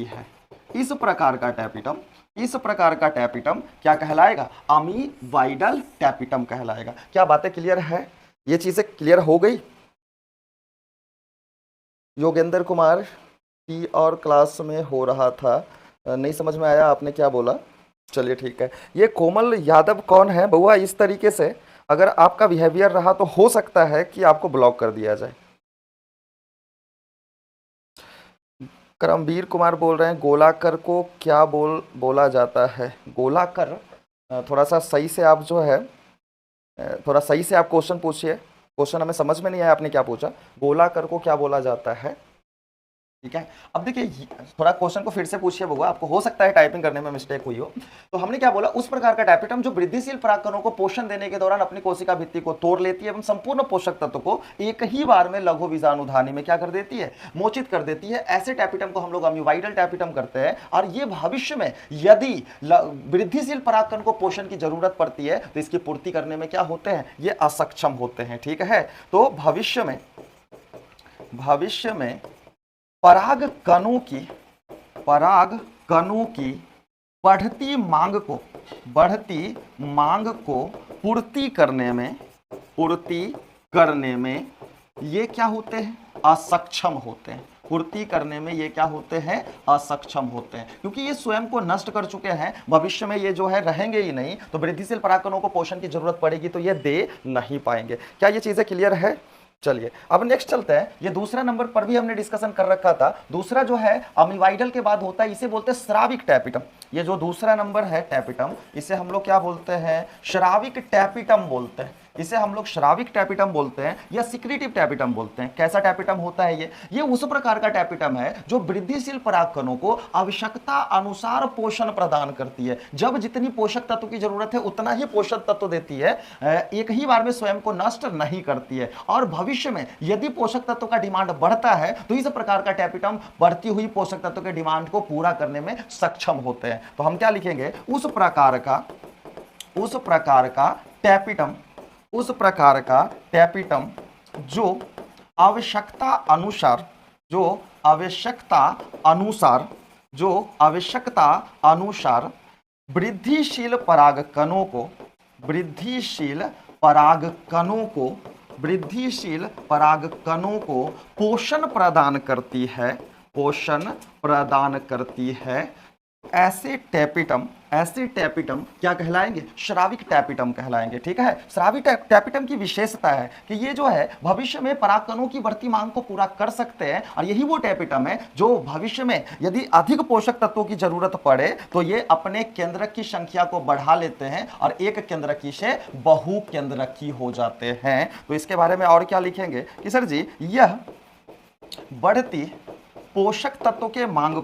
है। इस प्रकार का टैपिटम क्या कहलाएगा? अमीबाइडल टैपिटम कहलाएगा। क्या बातें क्लियर है? ये चीजें क्लियर हो गई? योगेंद्र कुमार की और क्लास में हो रहा था, नहीं समझ में आया आपने क्या बोला? चलिए ठीक है। ये कोमल यादव कौन है बउआ? इस तरीके से अगर आपका बिहेवियर रहा तो हो सकता है कि आपको ब्लॉक कर दिया जाए। करमवीर कुमार बोल रहे हैं गोलाकर को क्या बोला जाता है? गोलाकर, थोड़ा सा सही से आप जो है, थोड़ा सही से आप क्वेश्चन पूछिए। क्वेश्चन हमें समझ में नहीं आया आपने क्या पूछा। गोलाकर को क्या बोला जाता है? ठीक है, अब देखिए थोड़ा क्वेश्चन को फिर से पूछिए बउआ, आपको हो सकता है टाइपिंग करने में मिस्टेक हुई हो। तो हमने क्या बोला? उस प्रकार का टैपिटम जो वृद्धिशील परागकणों को पोषण देने के दौरान अपनी कोशिका भित्ति को तोड़ लेती है एवं संपूर्ण पोषक तत्व को एक ही बार में लघु बीजाणुधानी में क्या कर देती है? मोचित कर देती है। ऐसे टैपिटम को हम लोग अमीबाइडल टैपिटम करते हैं। और ये भविष्य में यदि वृद्धिशील परागकण को पोषण की जरूरत पड़ती है तो इसकी पूर्ति करने में क्या होते हैं? ये असक्षम होते हैं। ठीक है, तो भविष्य में पराग कणों की बढ़ती मांग को पूर्ति करने में ये क्या होते हैं? असक्षम होते हैं। पूर्ति करने में ये क्या होते हैं? असक्षम होते हैं, क्योंकि ये स्वयं को नष्ट कर चुके हैं। भविष्य में ये जो है रहेंगे ही नहीं, तो वृद्धिशील परागकणों को पोषण की जरूरत पड़ेगी तो ये दे नहीं पाएंगे। क्या ये चीजें क्लियर है? चलिए अब नेक्स्ट चलते हैं। ये दूसरा नंबर पर भी हमने डिस्कशन कर रखा था। दूसरा जो है अमीबाइडल के बाद होता है, इसे बोलते हैं श्राविक टैपिटम। ये जो दूसरा नंबर है टैपिटम, इसे हम लोग क्या बोलते हैं? श्राविक टैपिटम बोलते हैं। इसे हम लोग श्राविक टैपिटम बोलते हैं या सिक्रीटिव टैपिटम बोलते हैं। कैसा टैपिटम होता है ये उस प्रकार का टैपिटम है जो वृद्धिशील परागकणों को आवश्यकता अनुसार पोषण प्रदान करती है। जब जितनी पोषक तत्व की जरूरत है उतना ही पोषक तत्व देती है, एक ही बार में स्वयं को नष्ट नहीं करती है। और भविष्य में यदि पोषक तत्व का डिमांड बढ़ता है तो इस प्रकार का टैपिटम बढ़ती हुई पोषक तत्व के डिमांड को पूरा करने में सक्षम होते हैं। तो हम क्या लिखेंगे? उस प्रकार का टैपिटम जो आवश्यकता अनुसार वृद्धिशील परागकणों को पोषण प्रदान करती है। ऐसे टैपिटम क्या कहलाएंगे? श्राविक टैपिटम कहलाएंगे। ठीक है, श्राविक टैपिटम की विशेषता है कि ये जो है भविष्य में परागकणों की बढ़ती मांग को पूरा कर सकते हैं। और यही वो टैपिटम है जो भविष्य में यदि अधिक पोषक तत्वों की जरूरत पड़े तो ये अपने केंद्रक की संख्या को बढ़ा लेते हैं और एक केंद्रकी से बहु केंद्रकी हो जाते हैं। तो इसके बारे में और क्या लिखेंगे कि सर जी यह बढ़ती पोषक तत्व के मांग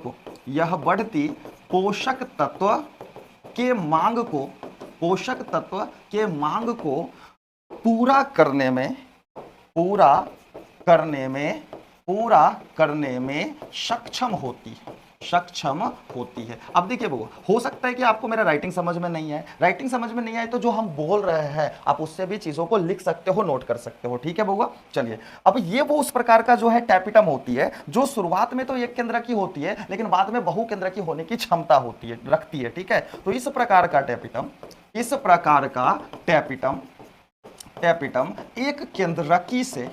को पूरा करने में सक्षम होती है। सक्षम होती है। अब देखिए बउआ, हो सकता है कि आपको मेरा राइटिंग समझ में नहीं आए, राइटिंग समझ में नहीं आए तो जो हम बोल रहे हैं आप उससे भी चीजों को लिख सकते हो, नोट कर सकते हो, ठीक है बउआ। चलिए, अब ये वो उस प्रकार का जो है टैपिटम होती है जो शुरुआत में तो एक केंद्र की होती है लेकिन बाद में बहु केंद्र की होने की क्षमता होती है, रखती है, ठीक है। तो इस प्रकार का टैपिटम, इस प्रकार का टैपिटम, टैपिटम एक केंद्रकी से,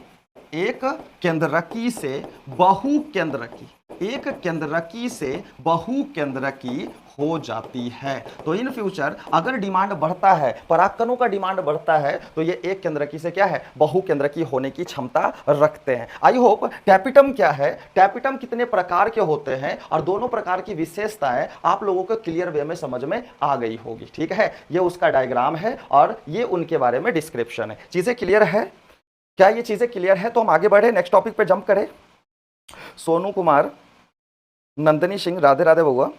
एक केंद्रकी से बहु केंद्रकी, एक केंद्रकी से बहु केंद्रकी हो जाती है। तो इन फ्यूचर अगर डिमांड बढ़ता है, परागकणों का डिमांड बढ़ता है तो ये एक केंद्रकी से क्या है, बहु केंद्रकी होने की क्षमता रखते हैं। आई होप टैपिटम क्या है, टैपिटम कितने प्रकार के होते हैं और दोनों प्रकार की विशेषताएं आप लोगों को क्लियर वे में समझ में आ गई होगी, ठीक है। ये उसका डायग्राम है और ये उनके बारे में डिस्क्रिप्शन है। चीजें क्लियर है? क्या ये चीजें क्लियर है? तो हम आगे बढ़े, नेक्स्ट टॉपिक पे जंप करें। सोनू कुमार, नंदनी सिंह, राधे राधे बउआ।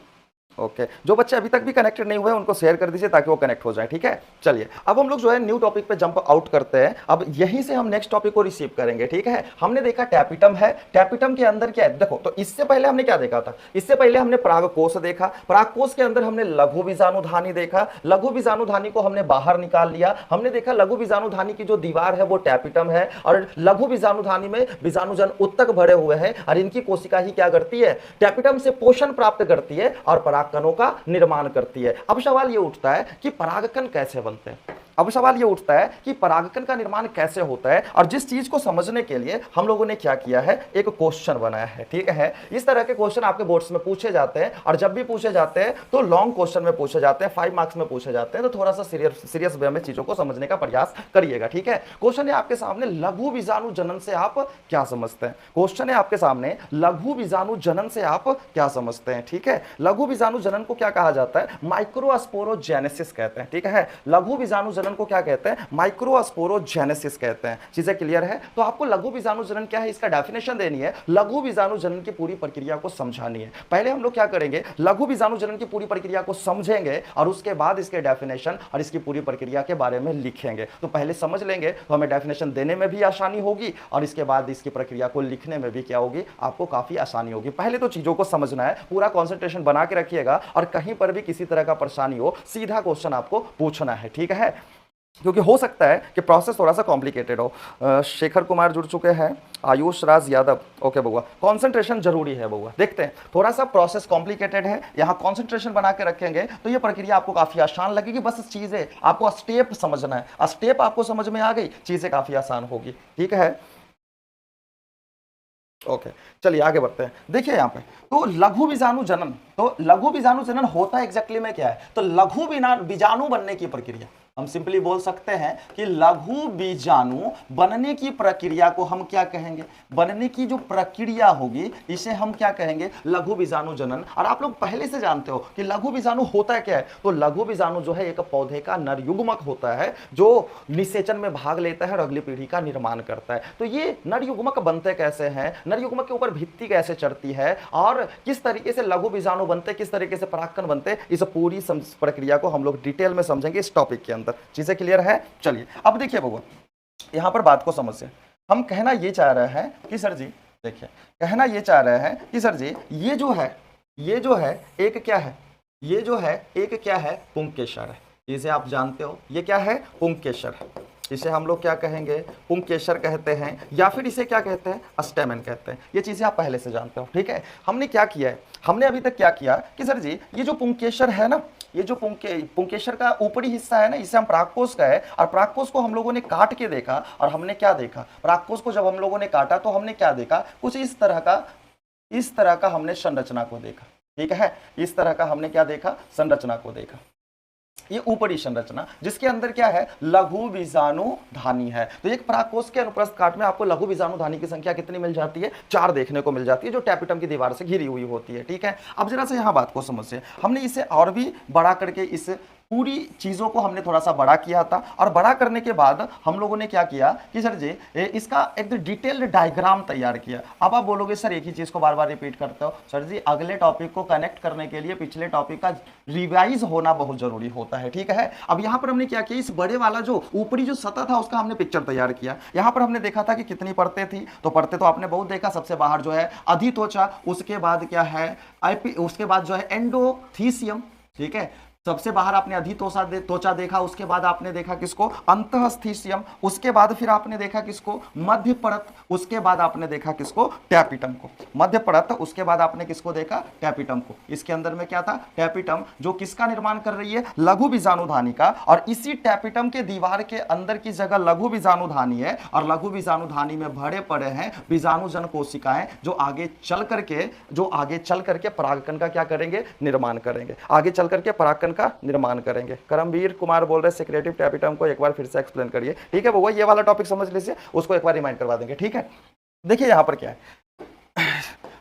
ओके, जो बच्चे अभी तक भी कनेक्टेड नहीं हुए उनको शेयर कर दीजिए ताकि वो कनेक्ट हो जाए, ठीक है। चलिए, अब हम लोग जो है न्यू टॉपिक पे जंप आउट करते हैं। अब यहीं से हम नेक्स्ट टॉपिक को रिसीव करेंगे, ठीक है। हमने देखा टैपिटम है, टैपिटम के अंदर क्या है देखो। तो इससे पहले हमने क्या देखा था, इससे पहले हमने परागकोश देखा, परागकोश के अंदर हमने लघु बीजाणुधानी देखा, लघु बीजाणुधानी को हमने बाहर निकाल लिया। हमने देखा लघु बीजाणुधानी की जो दीवार है वो टैपिटम है और लघु बीजाणुधानी में बीजाणुजन उत्तक भरे हुए हैं और इनकी कोशिका ही क्या करती है, टैपिटम से पोषण प्राप्त करती है और परागकणों का निर्माण करती है। अब सवाल ये उठता है कि परागकण कैसे बनते हैं। अब सवाल ये उठता है कि परागकण का निर्माण कैसे होता है, और जिस चीज को समझने के लिए हम लोगों ने क्या किया है, एक क्वेश्चन बनाया है, ठीक है। इस तरह के क्वेश्चन आपके बोर्ड्स में पूछे जाते हैं और जब भी पूछे जाते हैं तो लॉन्ग क्वेश्चन में पूछे जाते हैं, 5 मार्क्स में पूछे जाते हैं। तो थोड़ा सा सीरियस वे में चीजों को समझने का प्रयास करिएगा, ठीक है। क्वेश्चन है आपके सामने, लघु बीजाणु जनन से आप क्या समझते हैं। क्वेश्चन है आपके सामने, लघु बीजाणु जनन से आप क्या समझते हैं, ठीक है। लघु बीजाणु जनन को क्या कहा जाता है, माइक्रोस्पोरोजेनेसिस कहते हैं, ठीक है। लघु बीजाणु जनन को क्या कहते हैं, माइक्रोस्पोरोजेनेसिस कहते हैं। चीजें क्लियर है? तो आपको लघु बीजाणु जनन क्या है इसका डेफिनेशन देनी है, लघु बीजाणु जनन की पूरी प्रक्रिया को समझानी है। पहले हम लोग क्या करेंगे, लघु बीजाणु जनन की पूरी प्रक्रिया को समझेंगे और उसके बाद इसके डेफिनेशन और इसकी पूरी प्रक्रिया के बारे में लिखेंगे। तो पहले समझ लेंगे तो हमें डेफिनेशन देने में भी आसानी होगी और इसके बाद इसकी प्रक्रिया को लिखने में भी क्या होगी, आपको काफी आसानी होगी। पहले तो चीजों को समझना है, पूरा कॉन्सेंट्रेशन बना के रखिएगा और कहीं पर भी किसी तरह का परेशानी हो सीधा क्वेश्चन आपको पूछना है, ठीक है। क्योंकि हो सकता है कि प्रोसेस थोड़ा सा कॉम्प्लिकेटेड हो। शेखर कुमार जुड़ चुके हैं, आयुष राज यादव, ओके बउआ। कंसंट्रेशन जरूरी है बउआ। देखते हैं, थोड़ा सा प्रोसेस कॉम्प्लिकेटेड है, यहाँ कंसंट्रेशन बना के रखेंगे तो ये प्रक्रिया आपको काफी आसान लगेगी। बस चीजें आपको स्टेप समझना है, स्टेप आपको समझ में आ गई, चीजें काफी आसान होगी, ठीक है। ओके, चलिए आगे बढ़ते हैं। देखिए यहाँ पे तो लघु बीजाणु जनन, तो लघु बीजाणु जनन होता है एग्जैक्टली में क्या है, तो लघु बीजाणु बनने की प्रक्रिया, हम सिंपली बोल सकते हैं कि लघु बीजाणु बनने की प्रक्रिया को हम क्या कहेंगे, बनने की जो प्रक्रिया होगी इसे हम क्या कहेंगे, लघु बीजाणु जनन। और आप लोग पहले से जानते हो कि लघु बीजाणु होता क्या है, तो लघु बीजाणु जो है एक पौधे का नर युग्मक होता है जो निषेचन में भाग लेता है और अगली पीढ़ी का निर्माण करता है। तो ये नर युग्मक बनते कैसे हैं, नर युग्मक के ऊपर भित्ति कैसे चढ़ती है और किस तरीके से लघु बीजाणु बनते, किस तरीके से परागकण बनते, इस पूरी प्रक्रिया को हम लोग डिटेल में समझेंगे इस टॉपिक के अंदर। चीजें क्लियर है? चलिए अब देखिए बउआ, यहां पर बात को समझिए। हम कहना ये चाह रहे हैं कि सर जी, देखिए कहना ये चाह रहे हैं कि सर जी ये जो है एक क्या है, ये जो है एक क्या है, पुंकेसर है। इसे आप जानते हो, ये क्या है, पुंकेसर है। इसे हम लोग क्या कहेंगे, पुंकेसर कहते हैं या फिर इसे क्या कहते हैं, स्टेमन कहते हैं। ये चीजें आप पहले से जानते हो, ठीक है। हमने क्या किया है, हमने अभी तक क्या किया कि सर जी ये जो पुंकेसर है ना, ये जो पुंकेसर का ऊपरी हिस्सा है ना, इसे हम परागकोश का है, और परागकोश को हम लोगों ने काट के देखा और हमने क्या देखा, परागकोश को जब हम लोगों ने काटा तो हमने क्या देखा, कुछ इस तरह का हमने संरचना को देखा, ठीक है। इस तरह का हमने क्या देखा, संरचना को देखा। ये ऊपरी संरचना जिसके अंदर क्या है, लघु बीजाणुधानी है। तो एक परागकोश के अनुप्रस्थ काट में आपको लघु बीजाणुधानी की संख्या कितनी मिल जाती है, 4 देखने को मिल जाती है, जो टैपिटम की दीवार से घिरी हुई होती है, ठीक है। अब जरा से यहाँ बात को समझिए, हमने इसे और भी बड़ा करके इस पूरी चीज़ों को हमने थोड़ा सा बड़ा किया था, और बड़ा करने के बाद हम लोगों ने क्या किया कि सर जी इसका एक डिटेल्ड डायग्राम तैयार किया। अब आप बोलोगे सर एक ही चीज़ को बार बार रिपीट करते हो। सर जी अगले टॉपिक को कनेक्ट करने के लिए पिछले टॉपिक का रिवाइज होना बहुत जरूरी होता है, ठीक है। अब यहाँ पर हमने क्या किया, इस बड़े वाला जो ऊपरी जो सतह था उसका हमने पिक्चर तैयार किया। यहाँ पर हमने देखा था कि कितनी परतें थी, तो परतें तो आपने बहुत देखा। सबसे बाहर जो है अधित्वचा, उसके बाद क्या है उसके बाद जो है एंडोथीसियम, ठीक है। सबसे बाहर आपने त्वचा देखा, उसके बाद आपने देखा किसको, अंतःस्थीसियम, उसके बाद फिर आपने देखा किसको, मध्य परत, उसके बाद आपने देखा किसको, टैपिटम को। मध्य परत, उसके बाद आपने किसको देखा, टैपिटम को। इसके अंदर में क्या था, टैपिटम, जो किसका निर्माण कर रही है, लघु बीजाणुधानी का। और इसी टैपिटम के दीवार के अंदर की जगह लघु बीजाणुधानी है, और लघु बीजाणुधानी में भरे पड़े हैं बीजाणुजन कोशिकाएं, जो आगे चल करके परागकण का क्या करेंगे, निर्माण करेंगे। आगे चल करके परागकण का निर्माण करेंगे। करमवीर कुमार बोल रहे सेक्रेटिव टैपिटम को एक बार फिर से एक्सप्लेन करिए, ठीक है। वो ये वाला टॉपिक समझ लीजिए, उसको एक बार रिमाइंड करवा देंगे, ठीक है। देखिए यहां पर क्या है,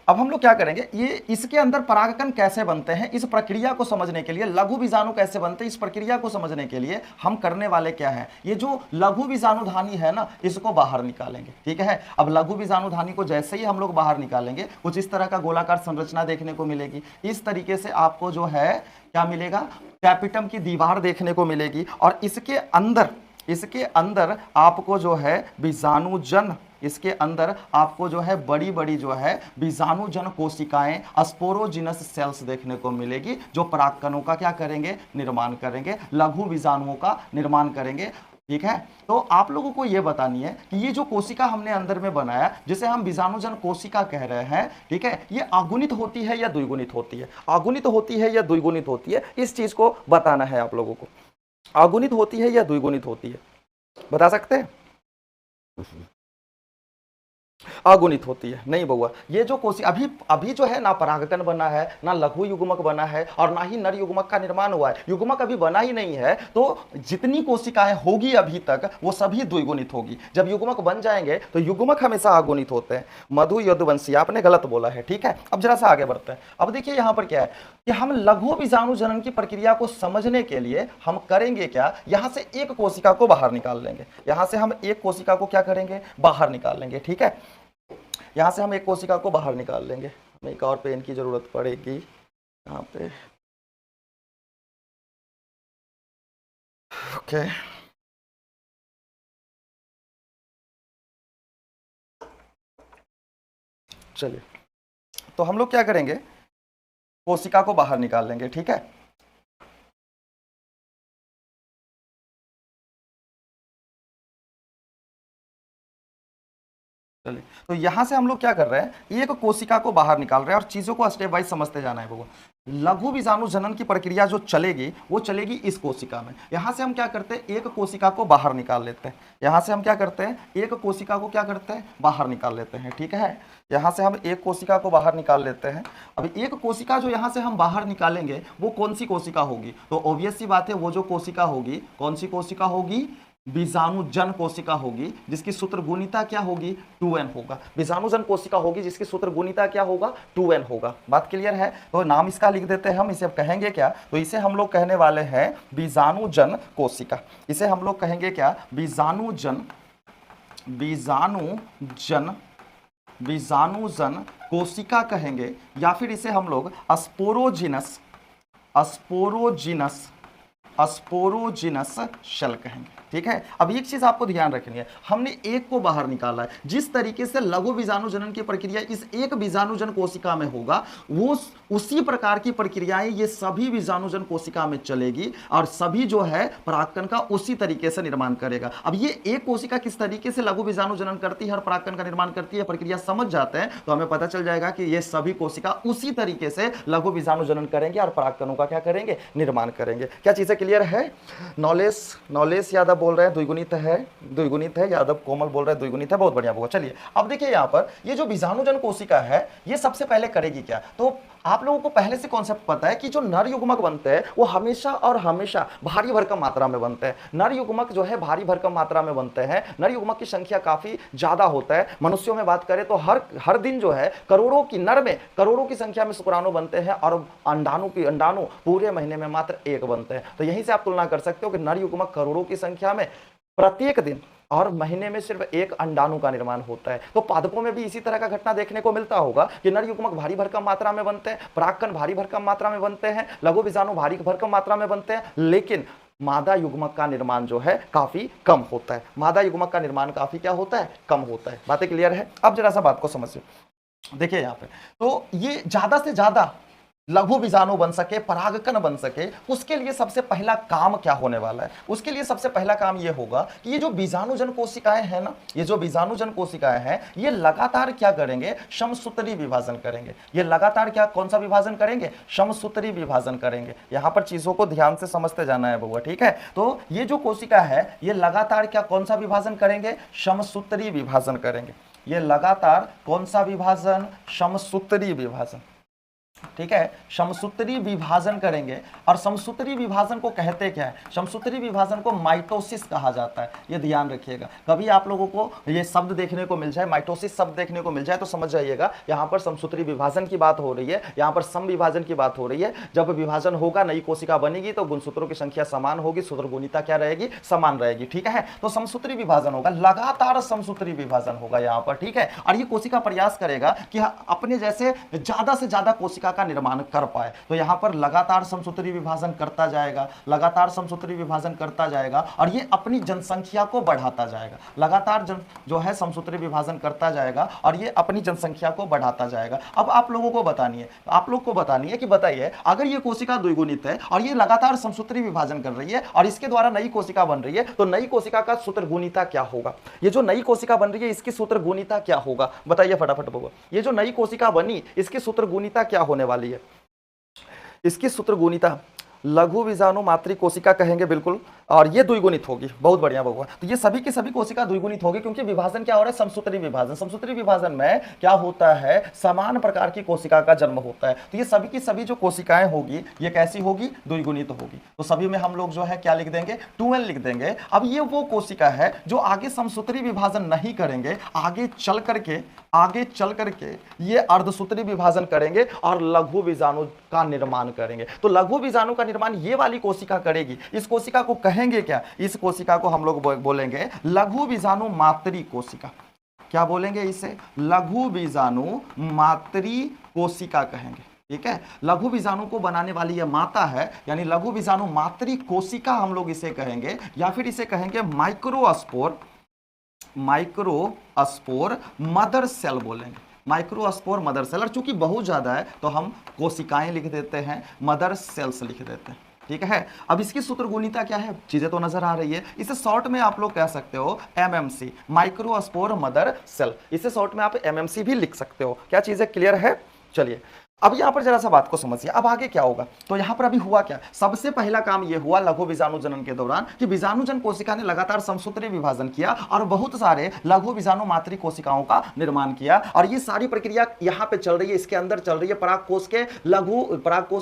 अब हम लोग क्या करेंगे, ये इसके अंदर परागकण कैसे बनते हैं, इस प्रक्रिया को समझने के लिए, लघु बीजाणु कैसे बनते हैं, इस प्रक्रिया को समझने के लिए हम करने वाले क्या है, ये जो लघु बीजाणुधानी है ना, इसको बाहर निकालेंगे, ठीक है। अब लघु बीजाणुधानी को जैसे ही हम लोग बाहर निकालेंगे, कुछ इस तरह का गोलाकार संरचना देखने को मिलेगी। इस तरीके से आपको जो है क्या मिलेगा, टैपिटम की दीवार देखने को मिलेगी, और इसके अंदर आपको जो है बीजाणुजन, इसके अंदर आपको जो है बड़ी बड़ी जो है बीजाणुजन कोशिकाएं, स्पोरोजिनस सेल्स देखने को मिलेगी, जो परागकणों का क्या करेंगे, निर्माण करेंगे, लघु बीजाणुओं का निर्माण करेंगे, ठीक है। तो आप लोगों को यह बतानी है कि ये जो कोशिका हमने अंदर में बनाया, जिसे हम बीजाणुजन कोशिका कह रहे हैं, ठीक है, ये अगुणित होती है या द्विगुणित होती है, अगुणित होती है या द्विगुणित होती है, इस चीज को बताना है आप लोगों को। अगुणित होती है या द्विगुणित होती है, बता सकते हैं? अगुणित होती है। नहीं बउआ, ये जो कोशिका अभी जो है ना परागकण बना है, ना लघु युग्मक बना है, और ना ही नर युग्मक का निर्माण हुआ है, युग्मक अभी बना ही नहीं है। तो जितनी कोशिकाएं होगी अभी तक, वो सभी द्विगुणित होगी। जब युग्मक बन जाएंगे तो युग्मक हमेशा अगुणित होते हैं। मधु यदुवंशी, आपने गलत बोला है, ठीक है। अब जरा सा आगे बढ़ते हैं। अब देखिए यहां पर क्या है कि हम लघु बीजाणु जनन की प्रक्रिया को समझने के लिए हम करेंगे क्या, यहां से एक कोशिका को बाहर निकाल लेंगे। यहां से हम एक कोशिका को क्या करेंगे, बाहर निकाल लेंगे, ठीक है। यहां से हम एक कोशिका को बाहर निकाल लेंगे। हमें एक और पेन की जरूरत पड़ेगी यहाँ पे, ओके। चलिए, तो हम लोग क्या करेंगे, कोशिका को बाहर निकाल लेंगे, ठीक है। चलिए, तो यहां से हम लोग क्या कर रहे हैं, एक कोशिका को बाहर निकाल रहे हैं, और चीजों को स्टेप वाइज समझते जाना है बबू। लघु बीजाणु जनन की प्रक्रिया जो चलेगी, वो चलेगी इस कोशिका में। यहां से हम क्या करते हैं, एक कोशिका को बाहर निकाल लेते हैं। यहां से हम क्या करते हैं, एक कोशिका को क्या करते हैं, बाहर निकाल लेते हैं, ठीक है। यहां से हम एक कोशिका को बाहर निकाल लेते हैं। अब एक कोशिका जो यहां से हम बाहर निकालेंगे, वो कौन सी कोशिका होगी, तो ऑब्वियस सी बात है, वो जो कोशिका होगी, कौन सी कोशिका होगी, बीजाणुजन कोशिका होगी, जिसकी सूत्र गुणिता क्या होगी, 2n होगा। बीजाणुजन कोशिका होगी जिसकी सूत्र गुणिता क्या होगा, 2n होगा। बात क्लियर है? तो नाम इसका लिख देते हैं हम। इसे कहेंगे क्या, तो इसे हम लोग कहने वाले हैं बीजाणुजन कोशिका। इसे हम लोग कहेंगे क्या, बीजाणुजन कोशिका कहेंगे, या फिर इसे हम लोग स्पोरोजिनस शेल कहेंगे, ठीक है। अब एक चीज आपको ध्यान रखनी है, हमने एक को बाहर निकाला है। जिस तरीके से लघु बीजाणु जनन की प्रक्रिया इस एक बीजाणुजन कोशिका में होगा, वो उसी प्रकार की प्रक्रियाएं ये सभी बीजाणुजन कोशिका में चलेगी, और सभी जो है परागकण का उसी तरीके से निर्माण करेगा। अब ये एक कोशिका किस तरीके से लघु बीजाणु जनन करती है और परागकण का निर्माण करती है, प्रक्रिया समझ जाते हैं तो हमें पता चल जाएगा कि ये सभी कोशिका उसी तरीके से लघु बीजाणु जनन करेंगे और परागकणों का क्या करेंगे, निर्माण करेंगे। क्या चीजें क्लियर है? नॉलेज यादव बोल रहे हैं द्विगुणित है, यादव कोमल बोल रहे हैं द्विगुणित है, बहुत बढ़िया। चलिए, अब देखिए यहाँ पर ये जो बीजाणुजन कोशिका है, ये सबसे पहले करेगी क्या, तो आप लोगों को पहले से कॉन्सेप्ट पता है कि जो नर युग्मक बनते हैं वो हमेशा और हमेशा भारी भरकम मात्रा में बनते हैं। नर युग्मक जो है भारी भरकम मात्रा में बनते हैं। नर युग्मक की संख्या काफी ज्यादा होता है। मनुष्यों में बात करें तो हर दिन जो है करोड़ों की नर में करोड़ों की संख्या में शुक्राणु बनते हैं और अंडाणु पूरे महीने में मात्र एक बनते हैं। तो यहीं से आप तुलना कर सकते हो कि नर युग्मक करोड़ों की संख्या में प्रत्येक दिन और महीने में सिर्फ एक अंडाणु का निर्माण होता है। तो पादपों में भी इसी तरह का घटना देखने को मिलता होगा कि नर युग्मक भारी भरकम मात्रा में बनते हैं, परागकण भारी भरकम मात्रा में बनते हैं, लघु बीजाणु भारी भरकम मात्रा में बनते हैं, लेकिन मादा युग्मक का निर्माण जो है काफी कम होता है। मादा युग्मक का निर्माण काफी क्या होता है, कम होता है। बातें क्लियर है? अब जरा सा बात को समझिए। देखिए यहाँ पे तो ये ज्यादा से ज्यादा लघु बीजाणु बन सके, परागकण बन सके, उसके लिए सबसे पहला काम क्या होने वाला है? उसके लिए सबसे पहला काम ये होगा कि ये जो बीजाणुजन कोशिकाएं हैं ना, ये जो बीजाणुजन कोशिकाएं हैं, ये लगातार क्या करेंगे? समसूत्री विभाजन करेंगे। ये लगातार क्या, कौन सा विभाजन करेंगे? समसूत्री विभाजन करेंगे। यहां पर चीजों को ध्यान से समझते जाना है बउआ, ठीक है? तो ये जो कोशिका है ये लगातार क्या, कौन सा विभाजन करेंगे? समसूत्री विभाजन करेंगे। ये लगातार कौन सा विभाजन? समसूत्री विभाजन, ठीक है? समसूत्री विभाजन करेंगे। और समसूत्री विभाजन को कहते क्या है? समसूत्री विभाजन को माइटोसिस कहा जाता है। ये ध्यान रखिएगा, कभी आप लोगों को ये शब्द देखने को मिल जाए, माइटोसिस शब्द देखने को मिल जाए तो समझ जाइएगा यहाँ पर समसूत्री विभाजन की बात हो रही है, यहाँ पर सम विभाजन की बात हो रही है। जब विभाजन होगा, नई कोशिका बनेगी तो गुणसूत्रों की संख्या समान होगी, सूत्रगुणिता क्या रहेगी? समान रहेगी, ठीक है? तो समसूत्री विभाजन होगा, लगातार समसूत्री विभाजन होगा यहाँ पर, ठीक है? और ये कोशिका प्रयास करेगा कि अपने जैसे ज्यादा से ज्यादा कोशिका का निर्माण कर पाए। तो यहां पर लगातार समसूत्री विभाजन करता जाएगा, लगातार समसूत्री विभाजन करता जाएगा और ये अपनी जनसंख्या को बढ़ाता जाएगा। लगातार जो है समसूत्री विभाजन करता जाएगा और ये अपनी जनसंख्या को बढ़ाता जाएगा। अब आप लोगों को बतानी है, आप लोग को बतानी है कि बताइए, अगर ये कोशिका द्विगुणित है और ये लगातार समसूत्री विभाजन कर रही है और इसके द्वारा नई कोशिका बन रही है, तो नई कोशिका का सूत्रगुणिता क्या होगा? ये जो नई कोशिका बन रही है इसकी सूत्रगुणिता क्या होगा? बताइए फटाफट बउआ। ये जो नई कोशिका बनी इसकी सूत्रगुणिता क्या होने वाली है? इसकी सूत्रगुणिता लघु बीजाणु मातृ कोशिका कहेंगे, बिल्कुल। और ये द्विगुणित होगी। बहुत बढ़िया बउआ। तो ये सभी की सभी कोशिका द्विगुणित होगी क्योंकि विभाजन क्या हो रहा है? समसूत्री विभाजन। समसूत्री विभाजन में क्या होता है? समान प्रकार की कोशिका का जन्म होता है। तो ये सभी की सभी जो कोशिकाएं होगी ये कैसी होगी? द्विगुणित होगी। तो सभी में हम लोग जो है क्या लिख देंगे? 2n लिख देंगे। अब ये वो कोशिका है जो आगे समसूत्री विभाजन नहीं करेंगे, आगे चल करके ये अर्धसूत्री विभाजन करेंगे और लघु बीजाणु का निर्माण करेंगे। तो लघु बीजाणु का निर्माण ये वाली कोशिका करेगी। इस कोशिका को कहेंगे क्या? इस कोशिका को हम लोग बोलेंगे लघु बीजाणु मातृ कोशिका। क्या बोलेंगे इसे? लघु बीजाणु मातृ कोशिका कहेंगे, ठीक है? लघु बीजाणु को बनाने वाली यह माता है, यानी लघु बीजाणु मातृ कोशिका हम लोग इसे कहेंगे, या फिर इसे कहेंगे माइक्रोस्पोर मदर सेल बोलेंगे। Microspore mother cell. और चूंकि बहुत ज्यादा है तो हम कोशिकाएं लिख देते हैं, मदर सेल्स लिख देते हैं, ठीक है? अब इसकी सूत्रगुणिता क्या है? चीजें तो नजर आ रही है। इसे शॉर्ट में आप लोग कह सकते हो एमएमसी, माइक्रोस्पोर मदर सेल। इसे शॉर्ट में आप एमएमसी भी लिख सकते हो। क्या चीजें क्लियर है? चलिए अब यहां पर जरा सा बात को समझिए। अब आगे क्या होगा? तो यहां पर अभी हुआ क्या? सबसे पहला काम यह हुआ लघु बीजाणु जनन के दौरान कि बीजाणुजन कोशिका ने लगातार समसूत्री विभाजन किया और बहुत सारे लघु बीजाणु मातृ कोशिकाओं का निर्माण किया। और ये सारी प्रक्रिया यहां पे चल रही है, इसके अंदर चल रही है, परागकोश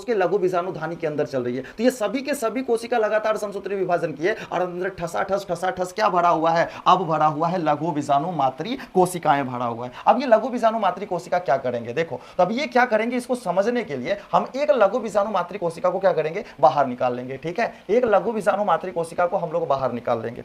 के लघु बीजाणुधानी के अंदर चल रही है। तो ये सभी के सभी कोशिका लगातार समसूत्री विभाजन किए और अंदर ठसा ठस क्या भरा हुआ है? अब भरा हुआ है लघु बीजाणु मातृ कोशिकाएं भरा हुआ है। अब ये लघु बीजाणु मातृ कोशिका क्या करेंगे? देखो, तब ये क्या करेंगे? इसको समझने के लिए हम एक लघु बीजाणु मातृ कोशिका को क्या करेंगे? बाहर निकाल लेंगे, ठीक है? एक लघु बीजाणु मातृ कोशिका को हम लोग बाहर निकाल लेंगे,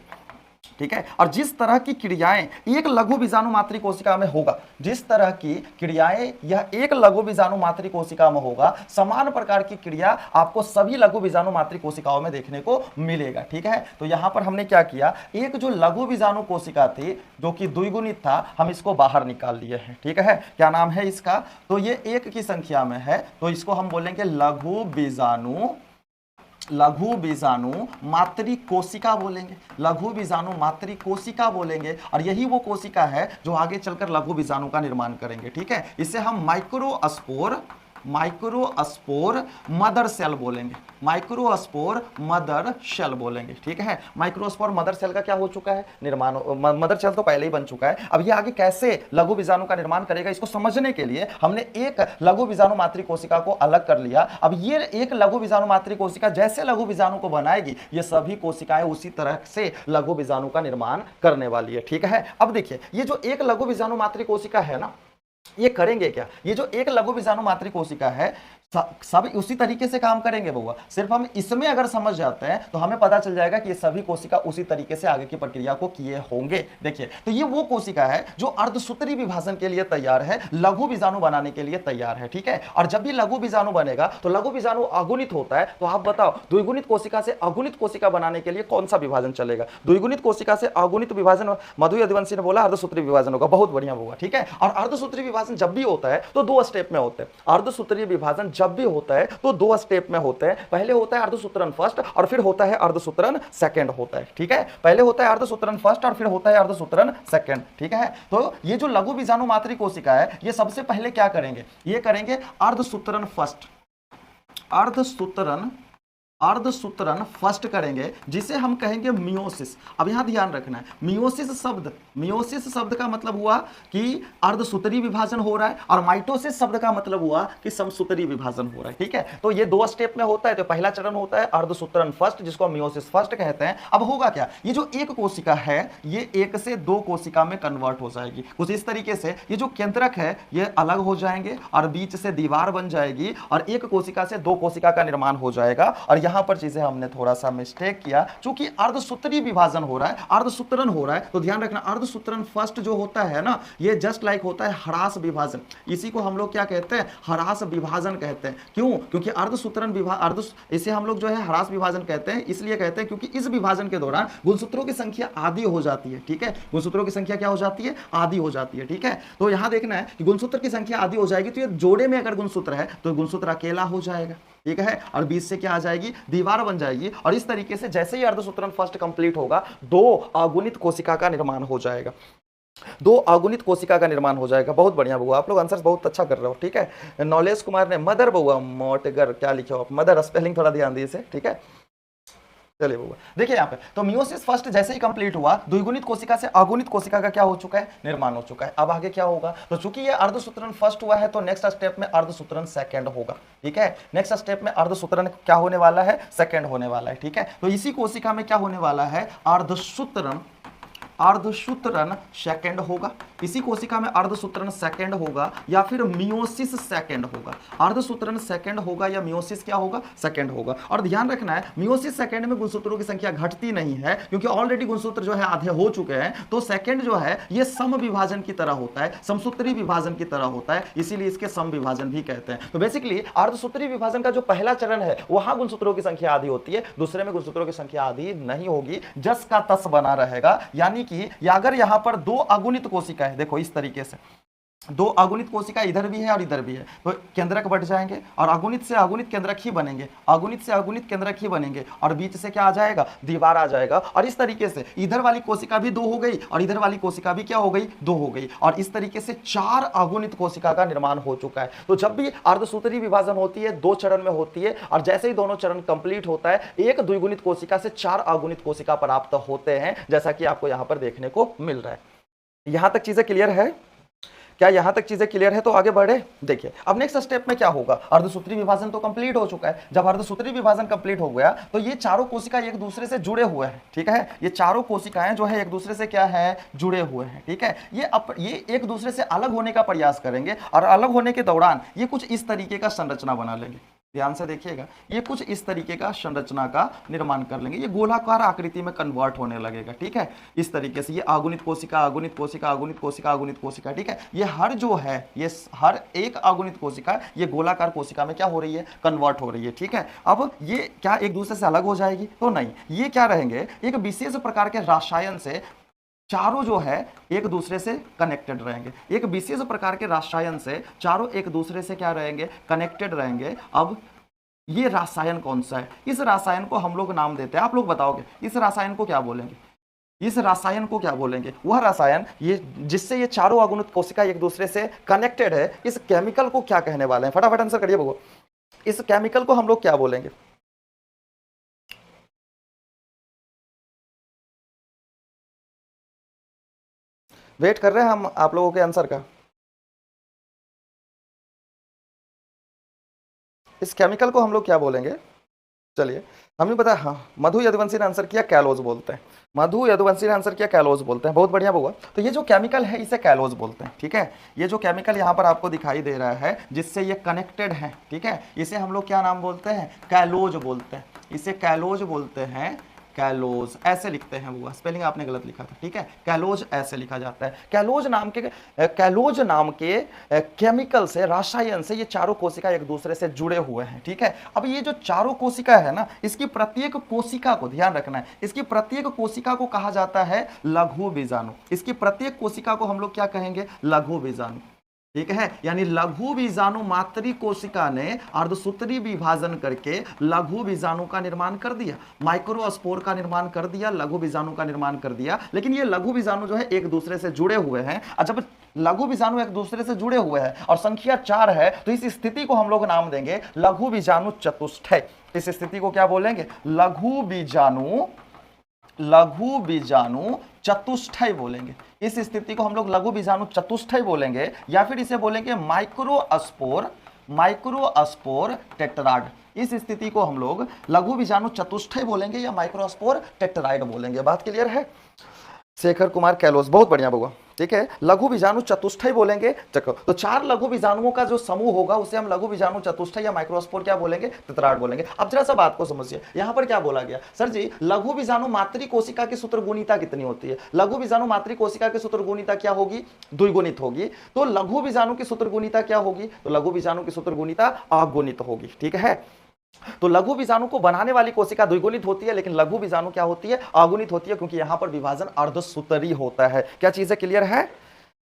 ठीक है? और जिस तरह की क्रियाएं एक लघु बीजाणु मातृ कोशिका में होगा, जिस तरह की क्रियाएं यह एक लघु बीजाणु मातृ कोशिका में होगा, समान प्रकार की क्रिया आपको सभी लघु बीजाणु मातृ कोशिकाओं में देखने को मिलेगा, ठीक है? तो यहां पर हमने क्या किया? एक जो लघु बीजाणु कोशिका थी जो कि द्विगुणित था, हम इसको बाहर निकाल लिए हैं, ठीक है? क्या नाम है इसका? तो ये एक की संख्या में है, तो इसको हम बोलेंगे लघु बीजाणु मातृ कोशिका बोलेंगे। लघु बीजाणु मातृ कोशिका बोलेंगे और यही वो कोशिका है जो आगे चलकर लघु बीजाणु का निर्माण करेंगे, ठीक है? इसे हम माइक्रोस्पोर मदर सेल बोलेंगे, माइक्रोस्पोर मदर सेल बोलेंगे, ठीक है। माइक्रोस्पोर मदर सेल का क्या हो चुका है, निर्माण, मदर सेल तो पहले ही बन चुका है। अब ये आगे कैसे लघु बीजाणु का निर्माण करेगा, इसको समझने के लिए हमने एक लघु बीजाणु मातृ कोशिका को अलग कर लिया। अब ये एक लघु बीजाणु मातृ कोशिका जैसे लघु बीजाणु को बनाएगी, ये सभी कोशिकाएं उसी तरह से लघु बीजाणु का निर्माण करने वाली है, ठीक है। अब देखिए, ये जो एक लघु बीजाणु मातृ कोशिका है ना, ये करेंगे क्या, ये जो एक लघु बीजाणु मातृ कोशिका है सब उसी तरीके से काम करेंगे बउआ। सिर्फ हम इसमें अगर समझ जाते हैं तो हमें पता चल जाएगा कि ये सभी कोशिका उसी तरीके से आगे की प्रक्रिया को किए होंगे। देखिए, तो ये वो कोशिका है जो अर्धसूत्री विभाजन के लिए तैयार है, लघु बीजाणु बनाने के लिए तैयार है, ठीक है। और जब भी लघु बीजाणु बनेगा तो लघु बीजाणु अगुणित होता है, तो आप बताओ द्विगुणित कोशिका से अगुणित कोशिका बनाने के लिए कौन सा विभाजन चलेगा, द्विगुणित कोशिका से अगुणित विभाजन। मधु यदुवंशी ने बोला अर्धसूत्री विभाजन होगा, बहुत बढ़िया बउआ, ठीक है। और अर्धसूत्री विभाजन जब भी होता है तो दो स्टेप में होते हैं, अर्धसूत्री विभाजन जब भी होता है तो दो स्टेप में होते हैं, पहले होता है अर्धसूत्रण फर्स्ट और फिर होता है अर्धसूत्रण सेकंड होता है, ठीक है। पहले होता है अर्धसूत्रण फर्स्ट और फिर होता है अर्धसूत्रण सेकंड, ठीक है। तो ये जो लघु बीजाणु मातृ कोशिका है, ये सबसे पहले क्या करेंगे, ये करेंगे अर्धसूत्रण फर्स्ट, अर्धसूत्रण फर्स्ट करेंगे, जिसे हम कहेंगे मियोसिस। अब यहां ध्यान रखना है, मियोसिस शब्द का मतलब हुआ कि अर्धसूत्री विभाजन हो रहा है, और माइटोसिस शब्द का मतलब हुआ कि समसूत्री विभाजन हो रहा है, ठीक है। तो ये दो स्टेप में होता है। तो पहला चरण होता है अर्धसूत्रण फर्स्ट, जिसको हम मियोसिस फर्स्ट कहते हैं। अब होगा क्या, ये जो एक कोशिका है ये एक से दो कोशिका में कन्वर्ट हो जाएगी, कुछ इस तरीके से। ये जो केंद्रक है ये अलग हो जाएंगे और बीच से दीवार बन जाएगी और एक कोशिका से दो कोशिका का निर्माण हो जाएगा। और यहां पर चीजें हमने थोड़ा सा मिस्टेक किया, चूंकि अर्धसूत्री विभाजन हो रहा है, अर्धसूत्रण हो रहा है, तो ध्यान रखना अर्धसूत्रण फर्स्ट जो होता है ना, ये जस्ट लाइक होता है ह्रास विभाजन। इसी को हम लोग क्या कहते हैं, ह्रास विभाजन कहते हैं। क्यों, क्योंकि अर्धसूत्रण इसे हम लोग जो है ह्रास विभाजन कहते हैं, इसलिए कहते हैं क्योंकि इस विभाजन के दौरान गुणसूत्रों की संख्या आधी हो जाती है, ठीक है। गुणसूत्रों की संख्या क्या हो जाती है, आधी हो जाती है, ठीक है। तो यहां देखना है कि गुणसूत्र की संख्या आधी हो जाएगी, तो ये जोड़े में अगर गुणसूत्र है तो गुणसूत्र अकेला हो जाएगा, ठीक है। और बीच से क्या आ जाएगी, दीवार बन जाएगी। और इस तरीके से जैसे ही अर्धसूत्रण फर्स्ट कंप्लीट होगा, दो अगुणित कोशिका का निर्माण हो जाएगा, दो अगुणित कोशिका का निर्माण हो जाएगा। बहुत बढ़िया बउआ, आप लोग आंसर बहुत अच्छा कर रहे हो, ठीक है। नॉलेज कुमार ने मदर बउआ मोटगर क्या लिखे हो आप, मदर स्पेलिंग थोड़ा ध्यान दीजिए, ठीक है। चलिए बउआ देखिए यहाँ पे, तो मियोसिस फर्स्ट जैसे ही कंप्लीट हुआ, द्विगुणित कोशिका से अगुणित कोशिका का क्या हो चुका है, निर्माण हो चुका है। अब आगे क्या होगा, तो चूंकि ये अर्धसूत्रण फर्स्ट हुआ है तो नेक्स्ट स्टेप में अर्धसूत्रण सेकंड होगा, ठीक है। नेक्स्ट स्टेप में अर्धसूत्रण क्या होने वाला है, सेकंड होने वाला है, ठीक है। तो इसी कोशिका में क्या होने वाला है, अर्धसूत्रण सेकंड होगा। इसी कोशिका में अर्धसूत्रण सेकंड होगा या फिर मियोसिस सेकंड होगा। अर्धसूत्रण सेकंड होगा या मियोसिस क्या होगा, सेकंड होगा। और ध्यान रखना है, मियोसिस सेकंड में गुणसूत्रों की संख्या घटती नहीं है, क्योंकि ऑलरेडी गुणसूत्र जो है आधे हो चुके हैं। तो सेकंड जो है ये सम विभाजन की तरह होता है, समसूत्री विभाजन की तरह होता है, इसीलिए इसके सम विभाजन भी कहते हैं। तो बेसिकली अर्धसूत्री विभाजन का जो पहला चरण है वहां गुणसूत्रों की संख्या आधी होती है, दूसरे में गुणसूत्रों की संख्या आधी नहीं होगी, जस का तस बना रहेगा। यानी कि अगर यहां पर दो अगुणित कोशिका है, देखो इस तरीके से दो अगुणित कोशिका इधर भी है और इधर भी है, तो केंद्रक बढ़ जाएंगे और अगुणित से अगुणित केंद्रक ही बनेंगे, अगुणित से अगुणित केंद्रक ही बनेंगे और बीच से क्या आ जाएगा, दीवार आ जाएगा। और इस तरीके से इधर वाली कोशिका भी दो हो गई और इधर वाली कोशिका भी क्या हो गई, दो हो गई। और इस तरीके से चार अगुणित कोशिका का निर्माण हो चुका है। तो जब भी अर्धसूत्री विभाजन होती है दो चरण में होती है, और जैसे ही दोनों चरण कंप्लीट होता है एक द्विगुणित कोशिका से चार अगुणित कोशिका प्राप्त होते हैं, जैसा कि आपको यहां पर देखने को मिल रहा है। यहां तक चीजें क्लियर है क्या, यहां तक चीजें क्लियर है? तो आगे बढ़े। देखिए अब नेक्स्ट स्टेप में क्या होगा, अर्धसूत्री विभाजन तो कंप्लीट हो चुका है। जब अर्धसूत्री विभाजन कंप्लीट हो गया तो ये चारों कोशिका एक दूसरे से जुड़े हुए हैं, ठीक है। ये चारों कोशिकाएं जो है एक दूसरे से क्या है, जुड़े हुए हैं, ठीक है। ये एक दूसरे से अलग होने का प्रयास करेंगे और अलग होने के दौरान ये कुछ इस तरीके का संरचना बना लेंगे। ध्यान से देखिएगा, ये कुछ इस तरीके का संरचना का निर्माण कर लेंगे, ये गोलाकार आकृति में कन्वर्ट होने लगेगा, ठीक है। इस तरीके से ये अगुणित कोशिका, अगुणित कोशिका, अगुणित कोशिका, अगुणित कोशिका, ठीक है। ये हर जो है, ये हर एक अगुणित कोशिका ये गोलाकार कोशिका में क्या हो रही है, कन्वर्ट हो रही है, ठीक है। अब ये क्या एक दूसरे से अलग हो जाएगी, तो नहीं, ये क्या रहेंगे, एक विशेष प्रकार के रसायन से चारों जो है एक दूसरे से कनेक्टेड रहेंगे। एक विशेष प्रकार के रसायन से चारों एक दूसरे से क्या रहेंगे, कनेक्टेड रहेंगे। अब ये रसायन कौन सा है, इस रसायन को हम लोग नाम देते हैं, आप लोग बताओगे इस रसायन को क्या बोलेंगे, इस रसायन को क्या बोलेंगे? वह रसायन ये जिससे ये चारों अगुणित कोशिका एक दूसरे से कनेक्टेड है, इस केमिकल को क्या कहने वाले हैं? फटाफट आंसर करिए बबू। इस केमिकल को हम लोग क्या बोलेंगे? वेट कर रहे हैं हम आप लोगों के आंसर का। इस केमिकल को हम लोग क्या बोलेंगे? चलिए, हमें पता है। हाँ, मधु यदुवंशी ने आंसर किया कैलोज बोलते हैं। मधु यदुवंशी ने आंसर किया कैलोज बोलते हैं। बहुत बढ़िया बउआ। तो ये जो केमिकल है इसे कैलोज बोलते हैं, ठीक है। ये जो केमिकल यहाँ पर आपको दिखाई दे रहा है जिससे ये कनेक्टेड है, ठीक है, इसे हम लोग क्या नाम बोलते हैं? कैलोज बोलते हैं। इसे कैलोज बोलते हैं। कैलोज ऐसे लिखते हैं बुआ, स्पेलिंग आपने गलत लिखा था, ठीक है। कैलोज ऐसे लिखा जाता है। कैलोज नाम के केमिकल से, रसायन से ये चारों कोशिका एक दूसरे से जुड़े हुए हैं, ठीक है। अब ये जो चारों कोशिका है ना, इसकी प्रत्येक कोशिका को ध्यान रखना है, इसकी प्रत्येक कोशिका को कहा जाता है लघु बीजाणु। इसकी प्रत्येक कोशिका को हम लोग क्या कहेंगे? लघु बीजाणु, ठीक है। यानी लघु बीजाणु मातृ कोशिका ने अर्धसूत्री विभाजन करके लघु बीजाणु का निर्माण कर दिया, माइक्रोस्पोर का निर्माण कर दिया, लघु बीजाणु का निर्माण कर दिया। लेकिन ये लघु बीजाणु जो है एक दूसरे से जुड़े हुए हैं, और जब लघु बीजाणु एक दूसरे से जुड़े हुए हैं और संख्या 4 है, तो इस स्थिति को हम लोग नाम देंगे लघु बीजाणु चतुष्टय। इस स्थिति को क्या बोलेंगे? लघु बीजाणु चतुष्टय बोलेंगे। इस स्थिति को हम लोग लघु बीजाणु चतुष्टय बोलेंगे, या फिर इसे बोलेंगे माइक्रोस्पोर टेट्राड। इस स्थिति को हम लोग लघु बीजाणु चतुष्टय बोलेंगे या माइक्रोस्पोर टेट्राइड बोलेंगे। बात क्लियर है? शेखर कुमार कैलोज, बहुत बढ़िया बउआ, ठीक है। लघु बीजाणु चतुष्टय बोलेंगे। चलो, तो 4 लघु बीजाणुओं का जो समूह होगा उसे हम लघु बीजाणु चतुष्टय या माइक्रोस्पोर क्या बोलेंगे? टेट्राड बोलेंगे। अब जरा सा बात को समझिए, यहां पर क्या बोला गया? सर जी, लघु बीजाणु मातृ कोशिका की सूत्रगुणिता कितनी होती है? लघु बीजाणु मातृ कोशिका की सूत्रगुणिता क्या होगी? द्विगुणित होगी। तो लघु बीजाणु की सूत्रगुणिता क्या होगी? तो लघु बीजाणु की सूत्रगुणिता अगुणित होगी, ठीक है। तो लघु बीजाणु को बनाने वाली कोशिका द्विगुणित होती है, लेकिन लघु बीजाणु क्या होती है? अगुणित होती है, क्योंकि यहां पर विभाजन अर्धसूत्री होता है। क्या चीजें क्लियर है?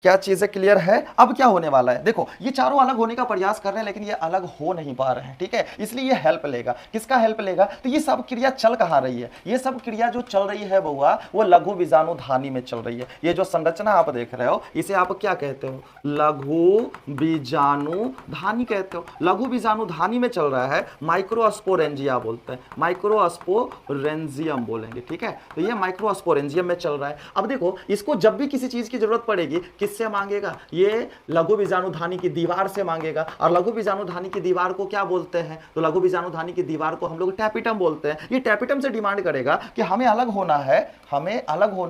क्या चीजें क्लियर है? अब क्या होने वाला है? देखो, ये चारों अलग होने का प्रयास कर रहे हैं, लेकिन ये अलग हो नहीं पा रहे हैं, ठीक है। इसलिए ये हेल्प लेगा। किसका हेल्प लेगा? तो ये सब क्रिया चल कहां रही है? ये सब क्रिया जो चल रही है बउआ, वो लघु बीजाणु धानी में चल रही है। ये जो संरचना आप देख रहे हो, इसे आप क्या कहते हो? लघु बीजाणु धानी कहते हो। लघु बीजाणु धानी में चल रहा है, माइक्रोस्पोरेंजिया बोलते हैं, माइक्रोस्पोरेंजियम बोलेंगे, ठीक है। तो ये माइक्रोस्पोरेंजियम में चल रहा है। अब देखो, इसको जब भी किसी चीज की जरूरत पड़ेगी, किससे मांगेगा? ये लघु बीजाणु धानी की दीवार से मांगेगा। और लघु बीजाणु धानी की दीवार को क्या बोलते हैं? तो लघु बीजाणु धानी की दीवार को हम लोग टैपिटम बोलते हैं। ये टैपिटम से डिमांड करेगा कि हमें अलग होना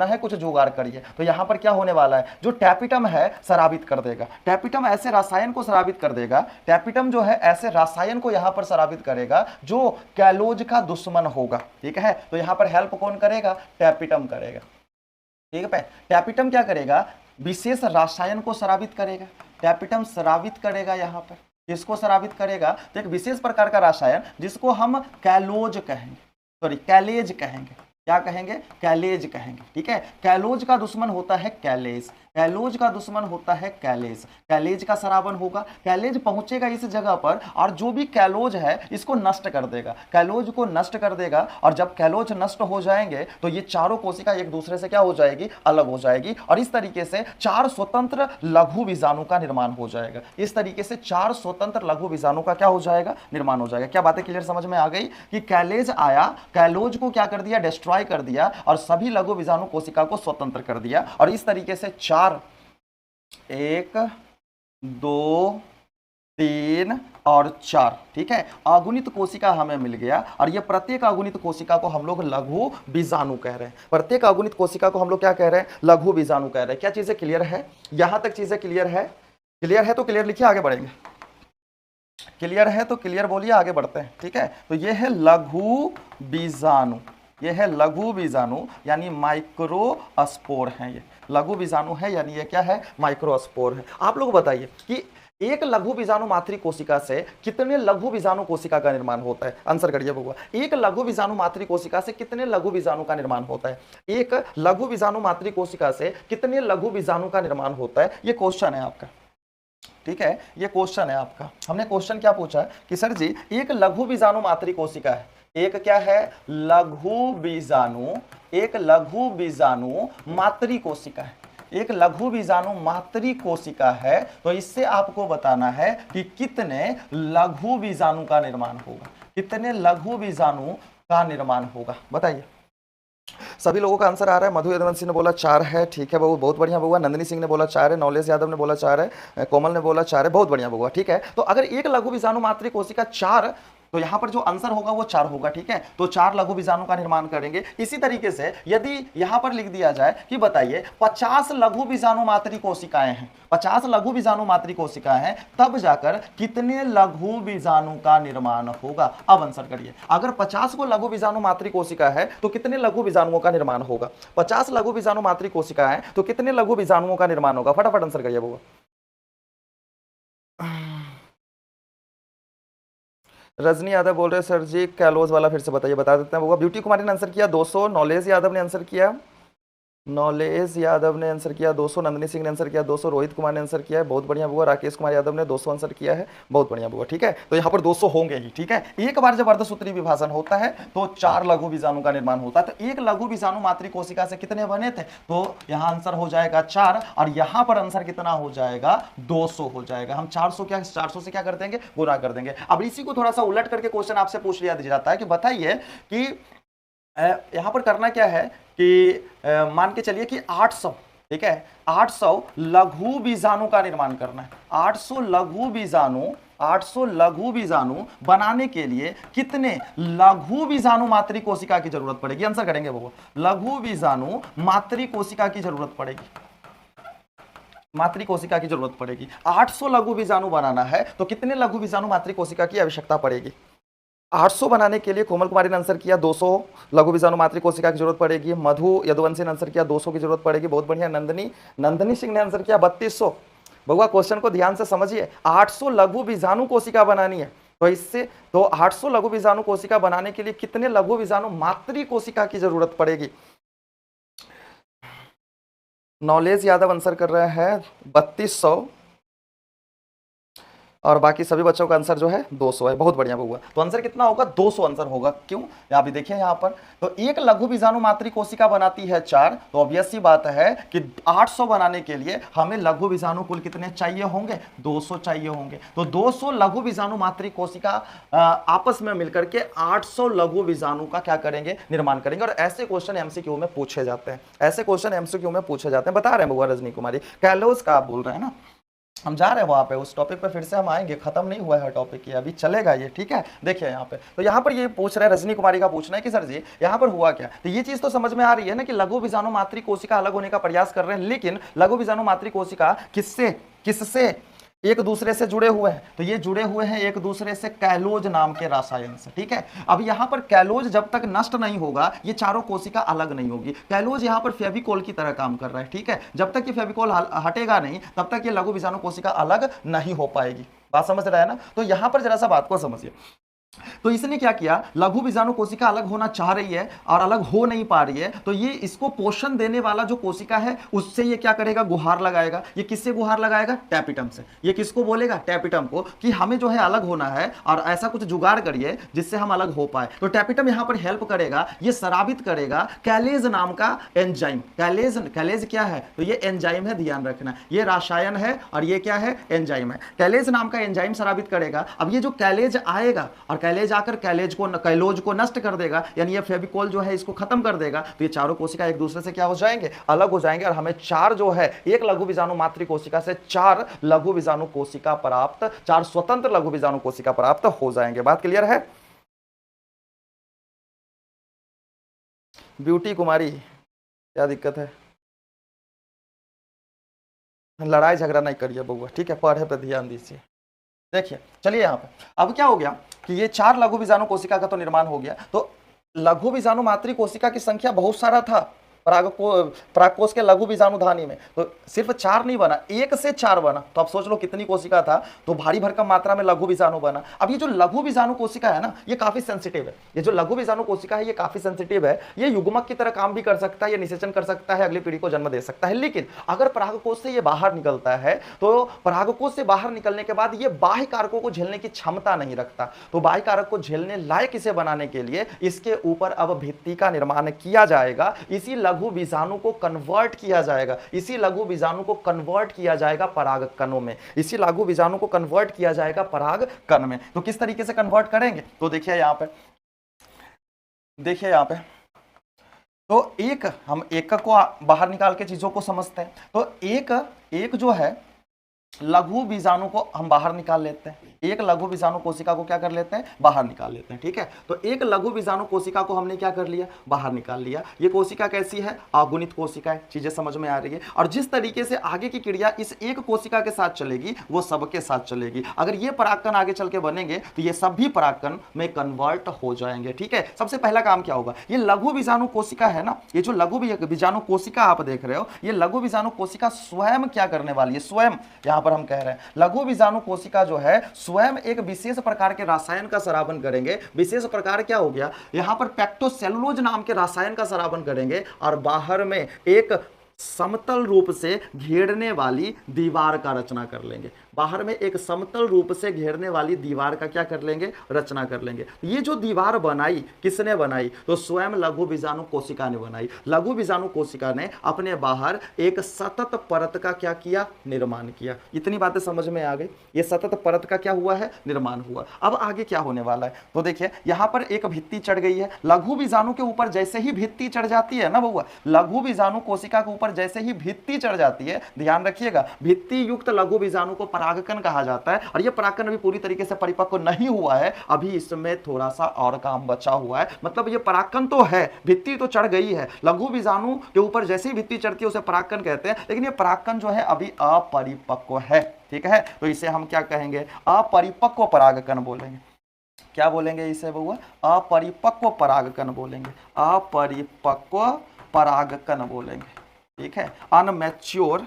है, कुछ जुगाड़ करिए। तो यहां पर क्या होने वाला है? जो टैपिटम है शराबित कर देगा। टैपिटम ऐसे रसायन को शराबित कर देगा। टैपिटम जो है ऐसे रसायन को यहां पर शराबित करेगा जो कैलोज का दुश्मन होगा, ठीक है। तो यहां पर हेल्प कौन करेगा? टैपिटम करेगा, ठीक है। टैपिटम क्या करेगा? विशेष रसायन को शराबित करेगा। टैपिटम शराबित करेगा। यहां पर किसको शराबित करेगा? तो एक विशेष प्रकार का रसायन जिसको हम कैलोज कहेंगे, कैलेज कहेंगे। क्या कहेंगे? कैलेज कहेंगे, ठीक है। कैलोज का दुश्मन होता है कैलेज। कैलोज का दुश्मन होता है कैलेज। कैलेज का सरावन होगा। कैलेज पहुंचेगा इस जगह पर और जो भी कैलोज है इसको नष्ट कर देगा। कैलोज को नष्ट कर देगा, और जब कैलोज नष्ट हो जाएंगे तो ये चारों कोशिका एक दूसरे से क्या हो जाएगी? अलग हो जाएगी। और इस तरीके से 4 स्वतंत्र लघु बीजाणु का निर्माण हो जाएगा। इस तरीके से 4 स्वतंत्र लघु बीजाणु का क्या हो जाएगा? निर्माण हो जाएगा। क्या बातें क्लियर समझ में आ गई? कि कैलेज आया, कैलोज को क्या कर दिया? डिस्ट्रॉय कर दिया, और सभी लघु बीजाणु कोशिका को स्वतंत्र कर दिया। और इस तरीके से 1 2 3 और 4, ठीक है, अगुणित कोशिका हमें मिल गया। और ये प्रत्येक अगुणित कोशिका को हम लोग लघु बीजाणु कह रहे हैं। प्रत्येक अगुणित कोशिका को हम लोग क्या कह रहे हैं? लघु बीजाणु कह रहे हैं। क्या चीजें क्लियर है? यहां तक चीजें क्लियर है? क्लियर है तो क्लियर लिखिए, आगे बढ़ेंगे। क्लियर है तो क्लियर बोलिए, आगे बढ़ते हैं, ठीक है। तो ये है लघु बीजाणु, ये है लघु बीजाणु, यानी माइक्रोस्पोर है। ये लघु बीजाणु है, यानी ये क्या है? माइक्रोस्पोर है। आप लोग बताइए कि एक लघु बीजाणु मातृ कोशिका से कितने लघु बीजाणु कोशिका का निर्माण होता है? आंसर करिए बउआ। एक लघु बीजाणु मातृ कोशिका से कितने लघु बीजाणु का निर्माण होता है? एक लघु बीजाणु मातृ कोशिका से कितने लघु बीजाणु का निर्माण होता है? ये क्वेश्चन है आपका, ठीक है। ये क्वेश्चन है आपका। हमने क्वेश्चन क्या पूछा कि सर जी, एक लघु बीजाणु मातृ कोशिका है, एक क्या है? लघु बीजाणु, एक लघु बीजाणु मातृ कोशिका है, एक लघु बीजाणु मातृ कोशिका है। तो इससे आपको बताना है कि कितने लघु बीजाणु का निर्माण होगा, कितने लघु बीजाणु का निर्माण होगा, बताइए। सभी लोगों का आंसर आ रहा है। मधु यदुवंशी ने बोला 4 है, ठीक है बबुआ, बहुत बढ़िया बबुआ। नंदिनी सिंह ने बोला 4 है, नौलेश यादव ने बोला 4 है, कोमल ने बोला 4 है, बहुत बढ़िया बबुआ, ठीक है। तो अगर एक लघु बीजाणु मातृ कोशिका 4, तो यहां पर जो आंसर होगा वो 4 होगा, ठीक है। तो 4 लघु बीजाणु का निर्माण करेंगे। इसी तरीके से यदि यहां पर लिख दिया जाए कि बताइए 50 लघु बीजाणु मातृ कोशिकाएं हैं, 50 लघु बीजाणु मातृ कोशिकाएं हैं, तब जाकर कितने लघु बीजाणु का निर्माण होगा। अब आंसर करिए, अगर 50 को लघु बीजाणु मातृ कोशिका है तो कितने लघु बीजाणुओं का निर्माण होगा। 50 लघु बीजाणु मातृ कोशिका है तो कितने लघु बीजाणुओं का निर्माण होगा, फटाफट आंसर करिए बबुआ। रजनी यादव बोल रहे हैं सर जी कैलोज वाला फिर से बताइए, बता देते हैं बबुआ। ब्यूटी कुमारी ने आंसर किया 200, नॉलेज यादव ने आंसर किया, नॉलेज यादव ने आंसर किया 200, नंदिनी सिंह ने आंसर किया 200, रोहित कुमार ने आंसर किया है, बहुत बढ़िया बुआ। राकेश कुमार यादव ने 200 आंसर किया है, बहुत बढ़िया बुआ, ठीक है। तो यहाँ पर 200 होंगे ही, ठीक है। एक बार जब अर्धसूत्री विभाजन होता है तो 4 लघु बीजाणु का निर्माण होता है। तो एक लघु बीजाणु मातृ कोशिका से कितने बने थे, तो यहाँ आंसर हो जाएगा 4, और यहाँ पर आंसर कितना हो जाएगा 200 हो जाएगा। हम 400 से क्या कर देंगे, गुना कर देंगे। अब इसी को थोड़ा सा उलट करके क्वेश्चन आपसे पूछ लिया जाता है कि बताइए कि यहां पर करना क्या है कि मान के चलिए कि 800, ठीक है, 800 लघु बीजाणु का निर्माण करना है। 800 लघु बीजाणु बनाने के लिए कितने लघु बीजाणु मातृ कोशिका की जरूरत पड़ेगी, आंसर करेंगे वो। लघु बीजाणु मातृ कोशिका की जरूरत पड़ेगी, मातृ कोशिका की जरूरत पड़ेगी। 800 लघु बीजाणु बनाना है तो कितने लघु बीजाणु मातृ कोशिका की आवश्यकता पड़ेगी। 800 बनाने के लिए कोमल कुमारी ने आंसर किया 200 लघु बीजाणु मातृ कोशिका की जरूरत पड़ेगी। मधु यदुवंशी ने आंसर किया 200 की जरूरत पड़ेगी, बहुत बढ़िया। नंदिनी सिंह ने आंसर किया 3200। बउआ क्वेश्चन को ध्यान से समझिए, 800 लघु बीजाणु कोशिका बनानी है, तो इससे तो 800 लघु बीजाणु कोशिका बनाने के लिए कितने लघु बीजाणु मातृ कोशिका की जरूरत पड़ेगी। नॉलेज यादव आंसर कर रहे हैं 3200, और बाकी सभी बच्चों का आंसर जो है 200 है, बहुत बढ़िया बउआ। तो आंसर कितना होगा, 200 आंसर होगा। क्यों, यहाँ भी देखिए यहाँ पर तो एक लघु बीजाणु मातृ कोशिका बनाती है 4, तो ऑब्वियस सी बात है कि 800 बनाने के लिए हमें लघु बीजाणु कुल कितने चाहिए होंगे, 200 चाहिए होंगे। तो 200 लघु बीजाणु मातृ कोशिका आपस में मिलकर के 800 लघु बीजाणु का क्या करेंगे, निर्माण करेंगे। और ऐसे क्वेश्चन एमसीक्यू में पूछे जाते हैं, ऐसे क्वेश्चन एमसीक्यू में पूछे जाते हैं। बता रहे हैं बउआ रजनी कुमारी, कैलोज का आप बोल रहे हैं ना, हम जा रहे हैं वहां पे, उस टॉपिक पे फिर से हम आएंगे, खत्म नहीं हुआ है टॉपिक, ये अभी चलेगा ये, ठीक है। देखिए यहाँ पे, तो यहाँ पर ये पूछ रहे हैं, रजनी कुमारी का पूछना है कि सर जी यहाँ पर हुआ क्या। तो ये चीज तो समझ में आ रही है ना कि लघु बीजाणु मातृ कोशिका अलग होने का प्रयास कर रहे हैं, लेकिन लघु बीजाणु मातृ कोशिका किससे एक दूसरे से जुड़े हुए हैं। तो ये जुड़े हुए हैं एक दूसरे से कैलोज नाम के रसायन से, ठीक है। अब यहाँ पर कैलोज जब तक नष्ट नहीं होगा ये चारों कोशिका अलग नहीं होगी। कैलोज यहाँ पर फेविकोल की तरह काम कर रहा है, ठीक है। जब तक ये फेविकोल हटेगा नहीं तब तक ये लघु बीजाणु कोशिका अलग नहीं हो पाएगी। बात समझ रहा है ना। तो यहाँ पर जरा सा बात को समझिए, तो इसने क्या किया, लघु बीजाणु कोशिका अलग होना चाह रही है और अलग हो नहीं पा रही है, तो ये इसको पोषण देने वाला जो कोशिका है उससे ये क्या करेगा, गुहार लगाएगा। ये किससे गुहार लगाएगा, टैपिटम से। ये किसको बोलेगा, टैपिटम को, कि हमें जो है अलग होना है और ऐसा कुछ जुगाड़ करिए जिससे हम अलग हो पाए। तो टैपिटम यहां पर हेल्प करेगा, ये शराबित करेगा कैलेज नाम का एंजाइम। कैलेज क्या है, तो ये एंजाइम है, ध्यान रखना, ये रसायन है और ये क्या है, एंजाइम है। कैलेज नाम का एंजाइम शराबित करेगा। अब ये जो कैलेज आएगा और कैलेज आकर कैलोज को नष्ट कर देगा, यानी ये फेविकोल जो है इसको खत्म कर देगा, तो ये चारों कोशिका एक दूसरे से क्या हो जाएंगे, अलग हो जाएंगे। और हमें 4 जो है, एक लघु बीजाणु मातृ कोशिका से 4 लघु बीजाणु कोशिका प्राप्त, 4 स्वतंत्र लघु बीजाणु कोशिका प्राप्त हो जाएंगे। बात क्लियर है। ब्यूटी कुमारी क्या दिक्कत है, लड़ाई झगड़ा नहीं करिए बउआ, ठीक है, पढ़े पे ध्यान दीजिए। देखिए चलिए यहाँ पे अब क्या हो गया कि ये 4 लघु बीजाणु कोशिका का तो निर्माण हो गया। तो लघु बीजाणु मातृ कोशिका की संख्या बहुत सारा था, परागकोश के लघु बीजाणुधानी में तो सिर्फ 4 नहीं बना, 1 से 4 बना। तो अब सोच लो कितनी कोशिका था, तो भारी भरकम मात्रा में लघु बीजाणु बना। अब ये जो लघु बीजाणु कोशिका है ना, ये काफी सेंसिटिव है। ये जो लघु बीजाणु कोशिका है ये काफी सेंसिटिव है। ये युग्मक की तरह काम भी कर सकता है, ये निषेचन कर सकता है, अगली पीढ़ी को जन्म दे सकता है। लेकिन अगर परागकोश से ये बाहर निकलता है तो परागकोश से बाहर निकलने के बाद ये बाह्य कारकों को झेलने की क्षमता नहीं रखता। तो बाह्य कारक को झेलने लायक इसे बनाने के लिए इसके ऊपर अब भित्ति का निर्माण किया जाएगा। इसी लघु बीजाणु को कन्वर्ट किया जाएगा, इसी लघु बीजाणु को कन्वर्ट किया जाएगा पराग कणों में, इसी लघु बीजाणु को कन्वर्ट किया जाएगा पराग कण में। तो किस तरीके से कन्वर्ट करेंगे, तो देखिए यहां पे, देखिए यहां पे, तो एक हम एकक को बाहर निकाल के चीजों को समझते हैं। तो एक जो है लघु बीजाणु को हम बाहर निकाल लेते हैं, एक लघु बीजाणु कोशिका को क्या कर लेते हैं, बाहर निकाल लेते हैं। ठीक है, तो एक लघु बीजाणु कोशिका को हमने क्या कर लिया, बाहर निकाल लिया। ये कोशिका कैसी है, अगुणित कोशिका है। चीजें समझ में आ रही है। और जिस तरीके से आगे की क्रिया इस एक कोशिका के साथ चलेगी वो सबके साथ चलेगी। अगर ये परागकण आगे चल के बनेंगे तो ये सभी परागकण में कन्वर्ट हो जाएंगे। ठीक है, सबसे पहला काम क्या होगा, ये लघु बीजाणु कोशिका है ना, ये जो लघु बीजाणु कोशिका आप देख रहे हो, ये लघु बीजाणु कोशिका स्वयं क्या करने वाली है, स्वयं यहां पर हम कह रहे हैं लघु बीजाणु कोशिका जो है स्वयं एक विशेष प्रकार के रसायन का स्रावन करेंगे। विशेष प्रकार क्या हो गया, यहां पर पेक्टोसेलुलोज नाम के रसायन का स्रावन करेंगे और बाहर में एक समतल रूप से घेरने वाली दीवार का रचना कर लेंगे। बाहर में एक समतल रूप से घेरने वाली दीवार का क्या कर लेंगे, रचना कर लेंगे। ये जो दीवार बनाई किसने बनाई, तो स्वयं लघु बीजाणु कोशिका ने बनाई। लघु बीजाणु कोशिका ने अपने बाहर एक सतत परत का क्या किया, निर्माण किया। इतनी बातें समझ में आ गई। ये सतत परत का क्या हुआ है, निर्माण हुआ। अब आगे क्या होने वाला है, तो देखिए यहां पर एक भित्ति चढ़ गई है। लघु बीजाणु के ऊपर जैसे ही भित्ति चढ़ जाती है ना बउआ, लघु बीजाणु कोशिका के ऊपर जैसे ही भित्ति चढ़ जाती है, ध्यान रखिएगा, भित्ति युक्त लघु बीजाणु को परागकण कहा जाता है। और यह परागकण अभी पूरी तरीके से परिपक्व नहीं हुआ है, अभी इसमें थोड़ा सा और काम बचा हुआ है। मतलब ये परागकण तो है, भित्ति तो चढ़ गई है। लघु बीजाणु के ऊपर जैसे ही भित्ति चढ़ती है उसे परागकण कहते हैं, लेकिन ये परागकण जो है अभी अपरिपक्व है। ठीक है, तो इसे हम क्या कहेंगे, अपरिपक्व परागकण बोलेंगे। क्या बोलेंगे इसे बउआ, अपरिपक्व परागकण बोलेंगे, अपरिपक्व परागकण बोलेंगे। ठीक है, अनमैच्योर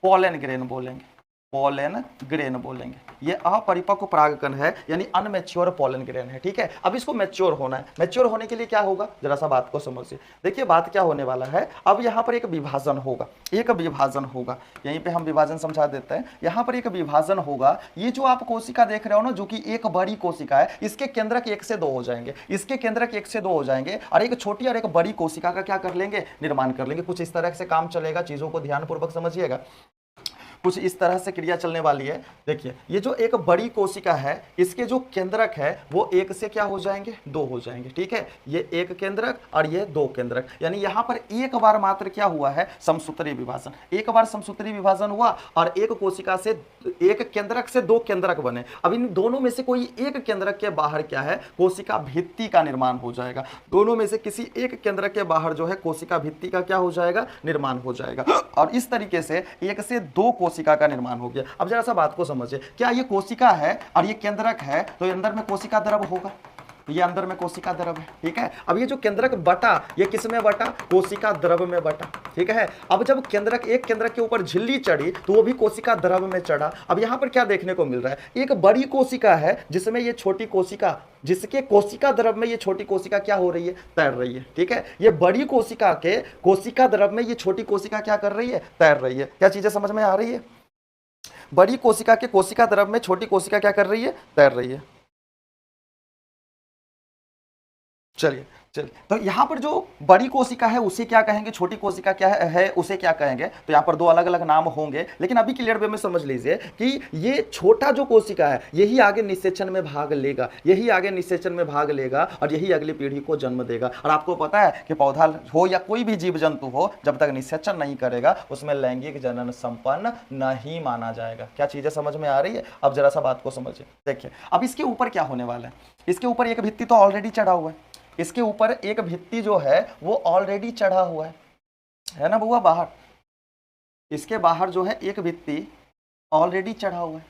पोलन ग्रेन बोलेंगे, पोलन ग्रेन बोलेंगे। ये अपरिपक्व परागकण है, यानी अनमैच्योर पोलन ग्रेन है। ठीक है, अब इसको मैच्योर होना है। मैच्योर होने के लिए क्या होगा, जरा सा बात को समझिए। देखिए बात क्या होने वाला है, अब यहाँ पर एक विभाजन होगा, एक विभाजन होगा। यहीं पे हम विभाजन समझा देते हैं। यहाँ पर एक विभाजन होगा। ये जो आप कोशिका देख रहे हो ना, जो कि एक बड़ी कोशिका है, इसके केंद्रक 1 से 2 हो जाएंगे, इसके केंद्रक 1 से 2 हो जाएंगे और एक छोटी और एक बड़ी कोशिका का क्या कर लेंगे, निर्माण कर लेंगे। कुछ इस तरह से काम चलेगा, चीजों को ध्यानपूर्वक समझिएगा। कुछ इस तरह से क्रिया चलने वाली है। देखिए ये जो एक बड़ी कोशिका है, इसके जो केंद्रक है वो 1 से क्या हो जाएंगे, 2 हो जाएंगे। ठीक है, ये एक केंद्रक और ये 2 केंद्रक, यानी यहाँ पर एक बार मात्र क्या हुआ है, समसूत्री विभाजन। एक बार समसूत्री विभाजन हुआ और एक कोशिका से, एक केंद्रक से 2 केंद्रक बने। अब इन दोनों में से कोई एक केंद्रक के बाहर क्या है, कोशिका भित्ति का निर्माण हो जाएगा। दोनों में से किसी एक केंद्रक के बाहर जो है कोशिका भित्ति का क्या हो जाएगा, निर्माण हो जाएगा। और इस तरीके से 1 से 2 कोशिका का निर्माण हो गया। अब जरा सा बात को समझिए, क्या ये कोशिका है और ये केंद्रक है, तो ये अंदर में कोशिका द्रव होगा, ये अंदर में कोशिका द्रव है। ठीक है, अब ये जो केंद्रक बटा, ये किस में बटा, कोशिका द्रव में बटा। ठीक है, अब जब केंद्रक, एक केंद्रक के ऊपर झिल्ली चढ़ी तो वो भी कोशिका द्रव में चढ़ा। अब यहां पर क्या देखने को मिल रहा है, एक बड़ी कोशिका है जिसमें ये छोटी कोशिका, जिसके कोशिका द्रव में ये छोटी कोशिका क्या हो रही है, तैर रही है। ठीक है, ये बड़ी कोशिका के कोशिका द्रव में ये छोटी कोशिका क्या कर रही है, तैर रही है। क्या चीजें समझ में आ रही है, बड़ी कोशिका के कोशिका द्रव में छोटी कोशिका क्या कर रही है, तैर रही है। चलिए तो यहां पर जो बड़ी कोशिका है उसे क्या कहेंगे, छोटी कोशिका क्या है उसे क्या कहेंगे। तो यहां पर 2 अलग अलग नाम होंगे, लेकिन अभी क्लियर वे में समझ लीजिए कि ये छोटा जो कोशिका है यही आगे निषेचन में भाग लेगा, यही आगे निषेचन में भाग लेगा और यही अगली पीढ़ी को जन्म देगा। और आपको पता है कि पौधा हो या कोई भी जीव जंतु हो, जब तक निषेचन नहीं करेगा उसमें लैंगिक जनन संपन्न नहीं माना जाएगा। क्या चीजें समझ में आ रही है, अब जरा सा बात को समझिए। देखिए अब इसके ऊपर क्या होने वाला है, इसके ऊपर एक भित्ति तो ऑलरेडी चढ़ा हुआ है, इसके ऊपर एक भित्ति जो है वो ऑलरेडी चढ़ा हुआ है ना बुआ, बाहर, इसके बाहर जो है एक भित्ति ऑलरेडी चढ़ा हुआ है,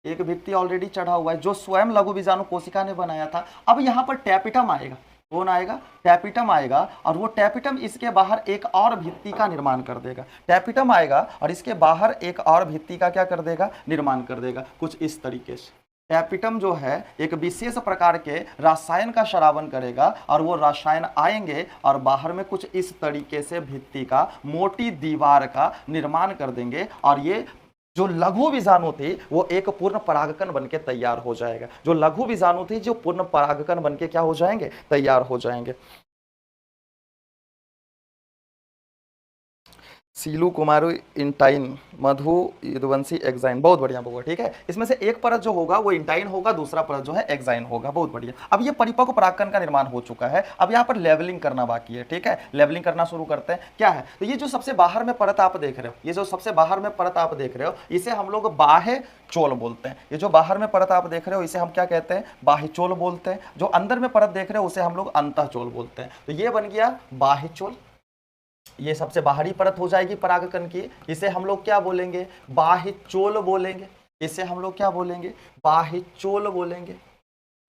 एक भित्ति ऑलरेडी चढ़ा हुआ है जो स्वयं लघु बीजाणु कोशिका ने बनाया था। अब यहाँ पर टैपिटम आएगा, कौन आएगा, टैपिटम आएगा, और वो टैपिटम इसके बाहर एक और भित्ति का निर्माण कर देगा। टैपिटम आएगा और इसके बाहर एक और भित्ति का क्या कर देगा, निर्माण कर देगा, कुछ इस तरीके से। टैपिटम जो है एक विशेष प्रकार के रसायन का स्रावन करेगा और वो रसायन आएंगे और बाहर में कुछ इस तरीके से भित्ति का, मोटी दीवार का निर्माण कर देंगे, और ये जो लघु बीजाणु थी वो एक पूर्ण परागकण बनके तैयार हो जाएगा। जो लघु बीजाणु थी जो पूर्ण परागकण बनके क्या हो जाएंगे, तैयार हो जाएंगे। सीलू कुमारू इंटाइन, मधु यदुवंशी एक्साइन, बहुत बढ़िया होगा। ठीक है, इसमें से एक परत जो होगा वो इंटाइन होगा, दूसरा परत जो है एक्साइन होगा। बहुत बढ़िया। अब ये परिपक्व परागकण का निर्माण हो चुका है, अब यहाँ पर लेवलिंग करना बाकी है। ठीक है, लेवलिंग करना शुरू करते हैं। क्या है, तो ये जो सबसे बाहर में परत आप देख रहे हो, ये जो सबसे बाहर में परत आप देख रहे हो, इसे हम लोग बाह्य चोल बोलते हैं। ये जो बाहर में परत आप देख रहे हो इसे हम क्या कहते हैं, बाह्य चोल बोलते हैं। जो अंदर में परत देख रहे हो उसे हम लोग अंतः चोल बोलते हैं। तो ये बन गया बाह्य चोल, ये सबसे बाहरी परत हो जाएगी परागकण की, इसे हम लोग क्या बोलेंगे, बाह्य चोल बोलेंगे। इसे हम लोग क्या बोलेंगे, बाह्य चोल बोलेंगे।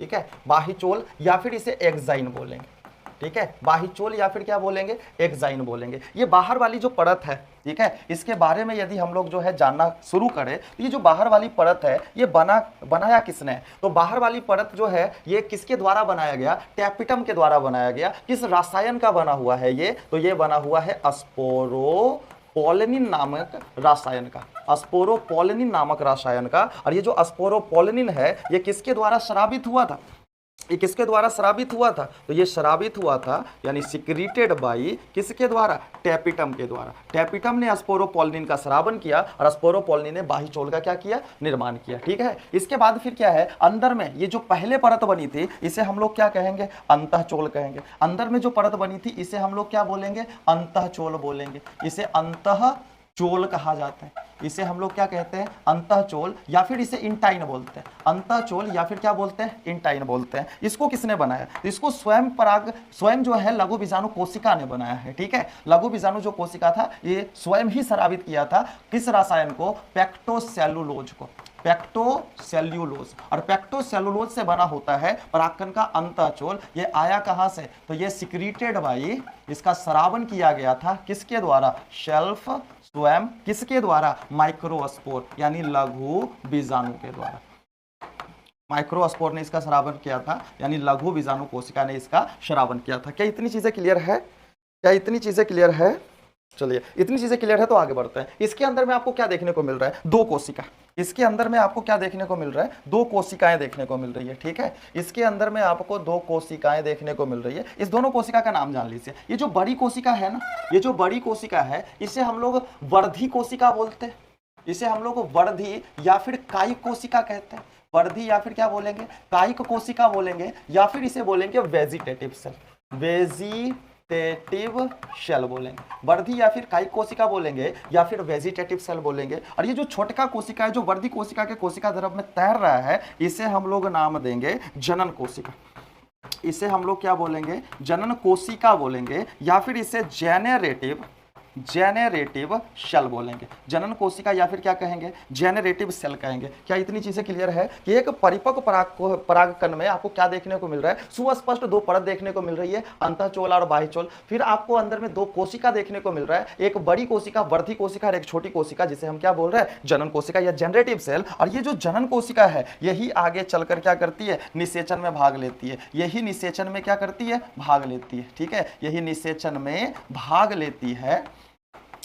ठीक है, बाह्य चोल या फिर इसे एक्साइन बोलेंगे। ठीक है, बाह्य चोल या फिर क्या बोलेंगे, एक्साइन बोलेंगे। ये बाहर वाली जो परत है, ठीक है, इसके बारे में यदि हम लोग जो है जानना शुरू करें तो ये जो बाहर वाली परत है ये बनाया किसने, तो बाहर वाली परत जो है ये किसके द्वारा बनाया गया, टैपिटम के द्वारा बनाया गया। किस रसायन का बना हुआ है ये, तो ये बना हुआ है स्पोरोपोलिन नामक रसायन का, स्पोरोपोलिन नामक रसायन का। और ये जो स्पोरोपोलिन है ये किसके द्वारा स्रावित हुआ था, ये किसके द्वारा स्रावित हुआ था, तो ये स्रावित हुआ था यानी सिक्रीटेड बाई किसके द्वारा, टैपिटम के द्वारा। टैपिटम ने स्पोरोपोलिन का स्रावन किया और स्पोरोपोलिन ने बाह्य चोल का क्या किया, निर्माण किया। ठीक है, इसके बाद फिर क्या है, अंदर में ये जो पहले परत बनी थी इसे हम लोग क्या कहेंगे, अंतः चोल कहेंगे। अंदर में जो परत बनी थी इसे हम लोग क्या बोलेंगे, अंतः चोल बोलेंगे। इसे अंतः चोल कहा जाता है, इसे हम लोग क्या कहते हैं, अंतः चोल, या फिर इसे इंटाइन बोलते हैं। अंतः चोल या फिर क्या बोलते हैं, इंटाइन बोलते हैं। इसको किसने बनाया, इसको स्वयं जो है लघु बीजाणु कोशिका ने बनाया है। ठीक है, लघु बीजाणु जो कोशिका था ये स्वयं ही स्रावित किया था किस रसायन को, पेक्टोसेलुलोज को, पेक्टोसेल्यूलोज। और पेक्टोसेलुलोज से बना होता है परागकण का अंतः चोल। ये आया कहां से, तो ये सिक्रीटेड बाई, इसका स्रावन किया गया था किसके द्वारा, शेल्फ, स्वयं किसके द्वारा, माइक्रोस्पोर यानी लघु बीजाणु के द्वारा। माइक्रोस्पोर ने इसका स्रावन किया था यानी लघु बीजाणु कोशिका ने इसका स्रावन किया था। क्या इतनी चीजें क्लियर है, क्या इतनी चीजें क्लियर है, चलिए इतनी चीजें क्लियर है तो आगे बढ़ते हैं। इसके अंदर में आपको क्या देखने को मिल रहा है, दो कोशिका। इसके अंदर में आपको क्या देखने को मिल रहा है, दो कोशिकाएं देखने को मिल रही है। ठीक है, इसके अंदर में आपको दो कोशिकाएं देखने को मिल रही है। इस दोनों कोशिका का नाम जान लीजिए। ये जो बड़ी कोशिका है ना, ये जो बड़ी कोशिका है इसे हम लोग वर्धी कोशिका बोलते हैं। इसे हम लोग वर्धी या फिर कायिक कोशिका कहते हैं। वर्धी या फिर क्या बोलेंगे, कायिक कोशिका बोलेंगे, या फिर इसे बोलेंगे वेजिटेटिव सेल, वेजिटेटिव सेल बोलेंगे। वर्धी या फिर कायिक कोशिका बोलेंगे या फिर वेजिटेटिव सेल बोलेंगे। और ये जो छोटका कोशिका है जो वर्धी कोशिका के कोशिका द्रव में तैर रहा है इसे हम लोग नाम देंगे जनन कोशिका। इसे हम लोग क्या बोलेंगे, जनन कोशिका बोलेंगे, या फिर इसे जेनेरेटिव सेल बोलेंगे। जनन कोशिका या फिर क्या कहेंगे, जेनरेटिव सेल कहेंगे। क्या इतनी चीजें क्लियर है कि एक परिपक्व परागकण में आपको क्या देखने को मिल रहा है, सुस्पष्ट दो परत देखने को मिल रही है, अंतः चोल और बाह्य चोल। फिर आपको अंदर में दो कोशिका देखने को मिल रहा है, एक बड़ी कोशिका वर्धी कोशिका और एक छोटी कोशिका जिसे हम क्या बोल रहे हैं, जनन कोशिका या जेनरेटिव सेल। और ये जो जनन कोशिका है यही आगे चलकर क्या करती है, निषेचन में भाग लेती है। यही निषेचन में क्या करती है, भाग लेती है। ठीक है, यही निषेचन में भाग लेती है।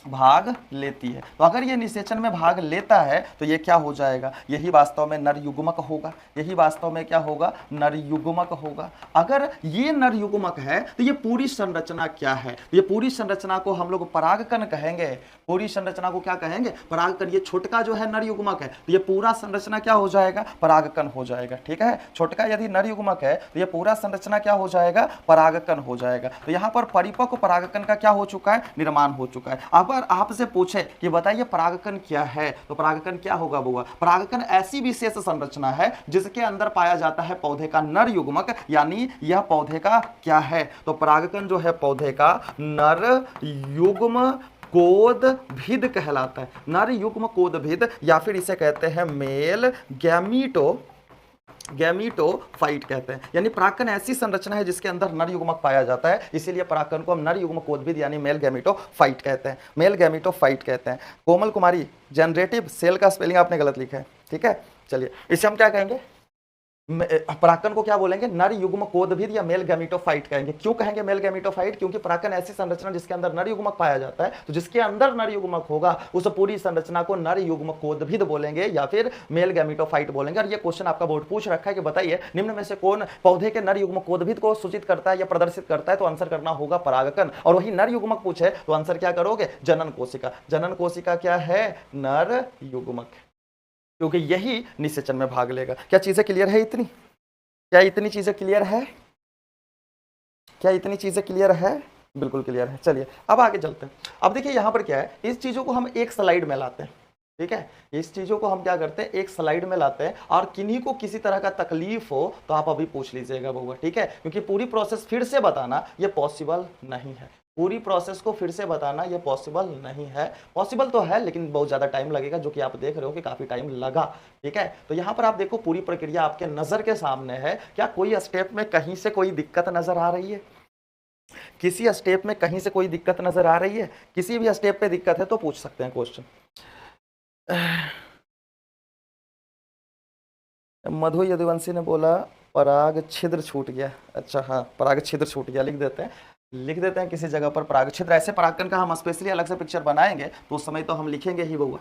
तो अगर ये निषेचन में भाग लेता है तो ये क्या हो जाएगा, यही वास्तव में नर युग्मक होगा। यही वास्तव में क्या होगा, नर युग्मक होगा। अगर ये नर युग्मक है तो ये पूरी संरचना क्या है, ये पूरी संरचना को हम लोग परागकण कहेंगे। पूरी संरचना को क्या कहेंगे, परागकण। ये छोटका जो है नर युग्मक है तो ये पूरा संरचना क्या हो जाएगा, परागकण हो जाएगा। ठीक है, छोटका यदि नर युग्मक है तो ये पूरा संरचना क्या हो जाएगा, परागकण हो जाएगा। तो यहाँ पर परिपक्व परागकण का क्या हो चुका है, निर्माण हो चुका है। अगर आपसे पूछे कि बताइए परागकण क्या है, तो परागकण क्या होगा बुआ, परागकण ऐसी विशेष संरचना है जिसके अंदर पाया जाता है पौधे का नर युग्मक, यानी यह पौधे का क्या है, तो परागकण जो है पौधे का नर युग्म कोदभिद कहलाता है। नर युग्म कोदभिद, या फिर इसे कहते हैं मेल गैमीटोफाइट कहते हैं। यानी परागकण ऐसी संरचना है जिसके अंदर नर युग्मक पाया जाता है, इसीलिए परागकण को हम नर युग्मकोद्भिद यानी मेल गैमीटोफाइट कहते हैं, मेल गैमीटोफाइट कहते हैं। कोमल कुमारी, जनरेटिव सेल का स्पेलिंग आपने गलत लिखा है, ठीक है। चलिए इसे हम क्या कहेंगे, परागकण को क्या बोलेंगे, नर युग्मकोद्भिद या मेल गैमीटोफाइट कहेंगे। क्यों कहेंगे मेल गैमीटोफाइट, क्योंकि परागकण ऐसी संरचना जिसके अंदर नर युग्मक पाया जाता है, तो जिसके अंदर नर युग्मक होगा उस पूरी संरचना को नर युग्मकोद्भिद बोलेंगे या फिर मेल गैमीटोफाइट बोलेंगे। और ये क्वेश्चन आपका बोर्ड पूछ रखा है कि बताइए निम्न में से कौन पौधे के नर युग्मकोद्भिद को सूचित करता है या प्रदर्शित करता है, तो आंसर करना होगा परागकण। और वही नर युग्मक पूछे तो आंसर क्या करोगे, जनन कोशिका। जनन कोशिका क्या है, नर युग्मक, क्योंकि यही निषेचन में भाग लेगा। क्या चीजें क्लियर है इतनी, क्या इतनी चीजें क्लियर है, क्या इतनी चीजें क्लियर है, बिल्कुल क्लियर है। चलिए अब आगे चलते हैं। अब देखिए यहां पर क्या है, इस चीजों को हम एक स्लाइड में लाते हैं, ठीक है। इस चीजों को हम क्या करते हैं, एक स्लाइड में लाते हैं, और किन्हीं को किसी तरह का तकलीफ हो तो आप अभी पूछ लीजिएगा बउआ, ठीक है। क्योंकि पूरी प्रोसेस फिर से बताना ये पॉसिबल नहीं है, पूरी प्रोसेस को फिर से बताना ये पॉसिबल नहीं है। पॉसिबल तो है लेकिन बहुत ज़्यादा टाइम लगेगा, जो कि आप देख रहे हो कि काफ़ी टाइम लगा, ठीक है। तो यहाँ पर आप देखो पूरी प्रक्रिया आपके नज़र के सामने है। क्या कोई स्टेप में कहीं से कोई दिक्कत नज़र आ रही है, किसी स्टेप में कहीं से कोई दिक्कत नज़र आ रही है, किसी भी स्टेप पे दिक्कत है तो पूछ सकते हैं क्वेश्चन। मधु यदुवंशी ने बोला पराग छिद्र छूट गया। अच्छा हाँ, पराग छिद्र छूट गया, लिख देते हैं, लिख देते हैं किसी जगह पर पराग छिद्र। ऐसे परागकण का हम स्पेशली अलग से पिक्चर बनाएंगे तो उस समय तो हम लिखेंगे ही बउआ,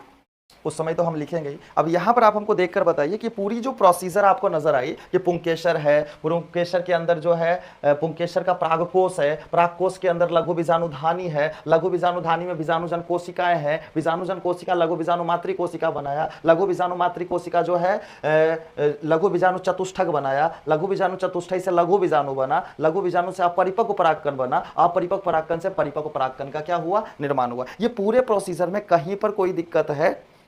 उस समय तो हम लिखेंगे ही। अब यहाँ पर आप हमको देखकर बताइए कि पूरी जो प्रोसीजर आपको नजर आई, कि पुंकेसर है, पुंकेसर के अंदर जो है पुंकेसर का परागकोश है, परागकोश के अंदर लघु बीजाणुधानी है, लघु बीजाणुधानी में बीजाणुजन कोशिकाएं हैं, बीजाणुजन कोशिका लघु बीजाणु मातृ कोशिका बनाया, लघु बीजाणु मातृ कोशिका जो है लघु बीजाणु चतुष्टक बनाया, लघु बीजाणु चतुष्टक से लघु बीजाणु बना, लघु बीजाणु से अपरिपक्व परागकण बना, अपरिपक्व परागकण से परिपक्व परागकण का क्या हुआ, निर्माण हुआ। ये पूरे प्रोसीजर में कहीं पर कोई दिक्कत है?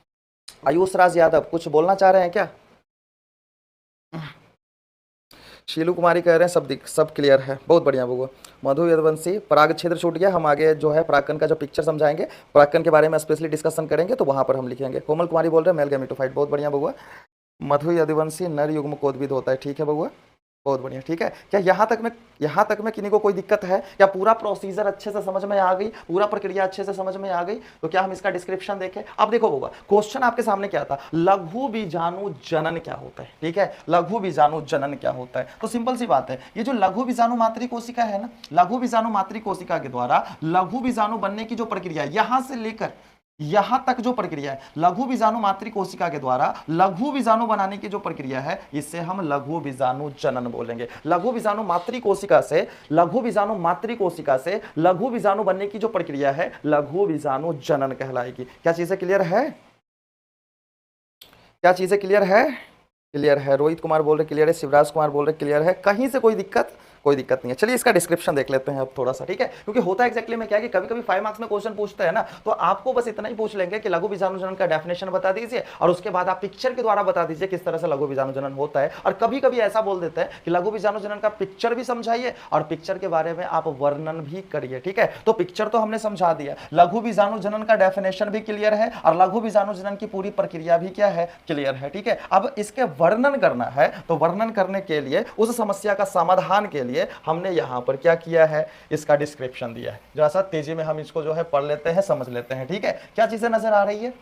आयुष राज यादव कुछ बोलना चाह रहे हैं क्या? शीलू कुमारी कह रहे हैं सब क्लियर है, बहुत बढ़िया बउआ। मधु यदुवंशी, पराग क्षेत्र छूट गया, हम आगे जो है परागकण का जो पिक्चर समझाएंगे, परागकण के बारे में स्पेशली डिस्कशन करेंगे तो वहां पर हम लिखेंगे। कोमल कुमारी बोल रहे हैं मेल गैमीटोफाइट, बहुत बढ़िया बउआ। मधु यदुवंशी, नर युग्मकोद्भिद होता है, ठीक है बउआ, बहुत बढ़िया, ठीक है। क्या यहाँ तक में किन्हीं को कोई दिक्कत है? क्या पूरा प्रोसीजर अच्छे से समझ में आ गई, पूरा प्रक्रिया अच्छे से समझ में आ गई? तो क्या हम इसका डिस्क्रिप्शन देखें? अब देखो होगा क्वेश्चन आपके सामने क्या था, लघु बीजाणु जनन क्या होता है, ठीक है। लघु बीजाणु जनन क्या होता है, तो सिंपल सी बात है, ये जो लघु बीजाणु मातृ कोशिका है ना, लघु बीजाणु मातृ कोशिका के द्वारा लघु बीजाणु बनने की जो प्रक्रिया है, यहां से लेकर यहां तक जो प्रक्रिया है, लघु बीजाणु मातृ कोशिका के द्वारा लघु बीजाणु बनाने की जो प्रक्रिया है, इसे हम लघु बीजाणु जनन बोलेंगे। लघु बीजाणु मातृ कोशिका से लघु बीजाणु मातृ कोशिका से लघु बीजाणु बनने की जो प्रक्रिया है, लघु बीजाणु जनन कहलाएगी। क्या चीजें क्लियर है? क्या चीजें क्लियर है? क्लियर है। रोहित कुमार बोल रहे क्लियर है, शिवराज कुमार बोल रहे क्लियर है, कहीं से कोई दिक्कत नहीं है। चलिए इसका डिस्क्रिप्शन देख लेते हैं अब थोड़ा सा, ठीक है। क्योंकि होता है एक्जैक्टली में क्या है कि कभी कभी 5 मार्क्स में क्वेश्चन पूछते हैं ना, तो आपको बस इतना ही पूछ लेंगे कि लघु बीजाणु जनन का डेफिनेशन बता दीजिए, और उसके बाद आप पिक्चर के द्वारा बता दीजिए किस तरह से लघु बीजाणु जनन होता है। और कभी कभी ऐसा बोल देते हैं कि लघु बीजाणु जनन का पिक्चर भी समझाइए और पिक्चर के बारे में आप वर्णन भी करिए, ठीक है। तो पिक्चर तो हमने समझा दिया, लघु बीजाणु जनन का डेफिनेशन भी क्लियर है, और लघु बीजाणु जनन की पूरी प्रक्रिया भी क्या है, क्लियर है, ठीक है। अब इसके वर्णन करना है, तो वर्णन करने के लिए, उस समस्या का समाधान के लिए हमने यहां पर क्या किया है, इसका डिस्क्रिप्शन दिया है। जरा सा तेजी में हम इसको जो है पढ़ लेते हैं, समझ लेते हैं, ठीक है। क्या चीजें नजर आ रही है?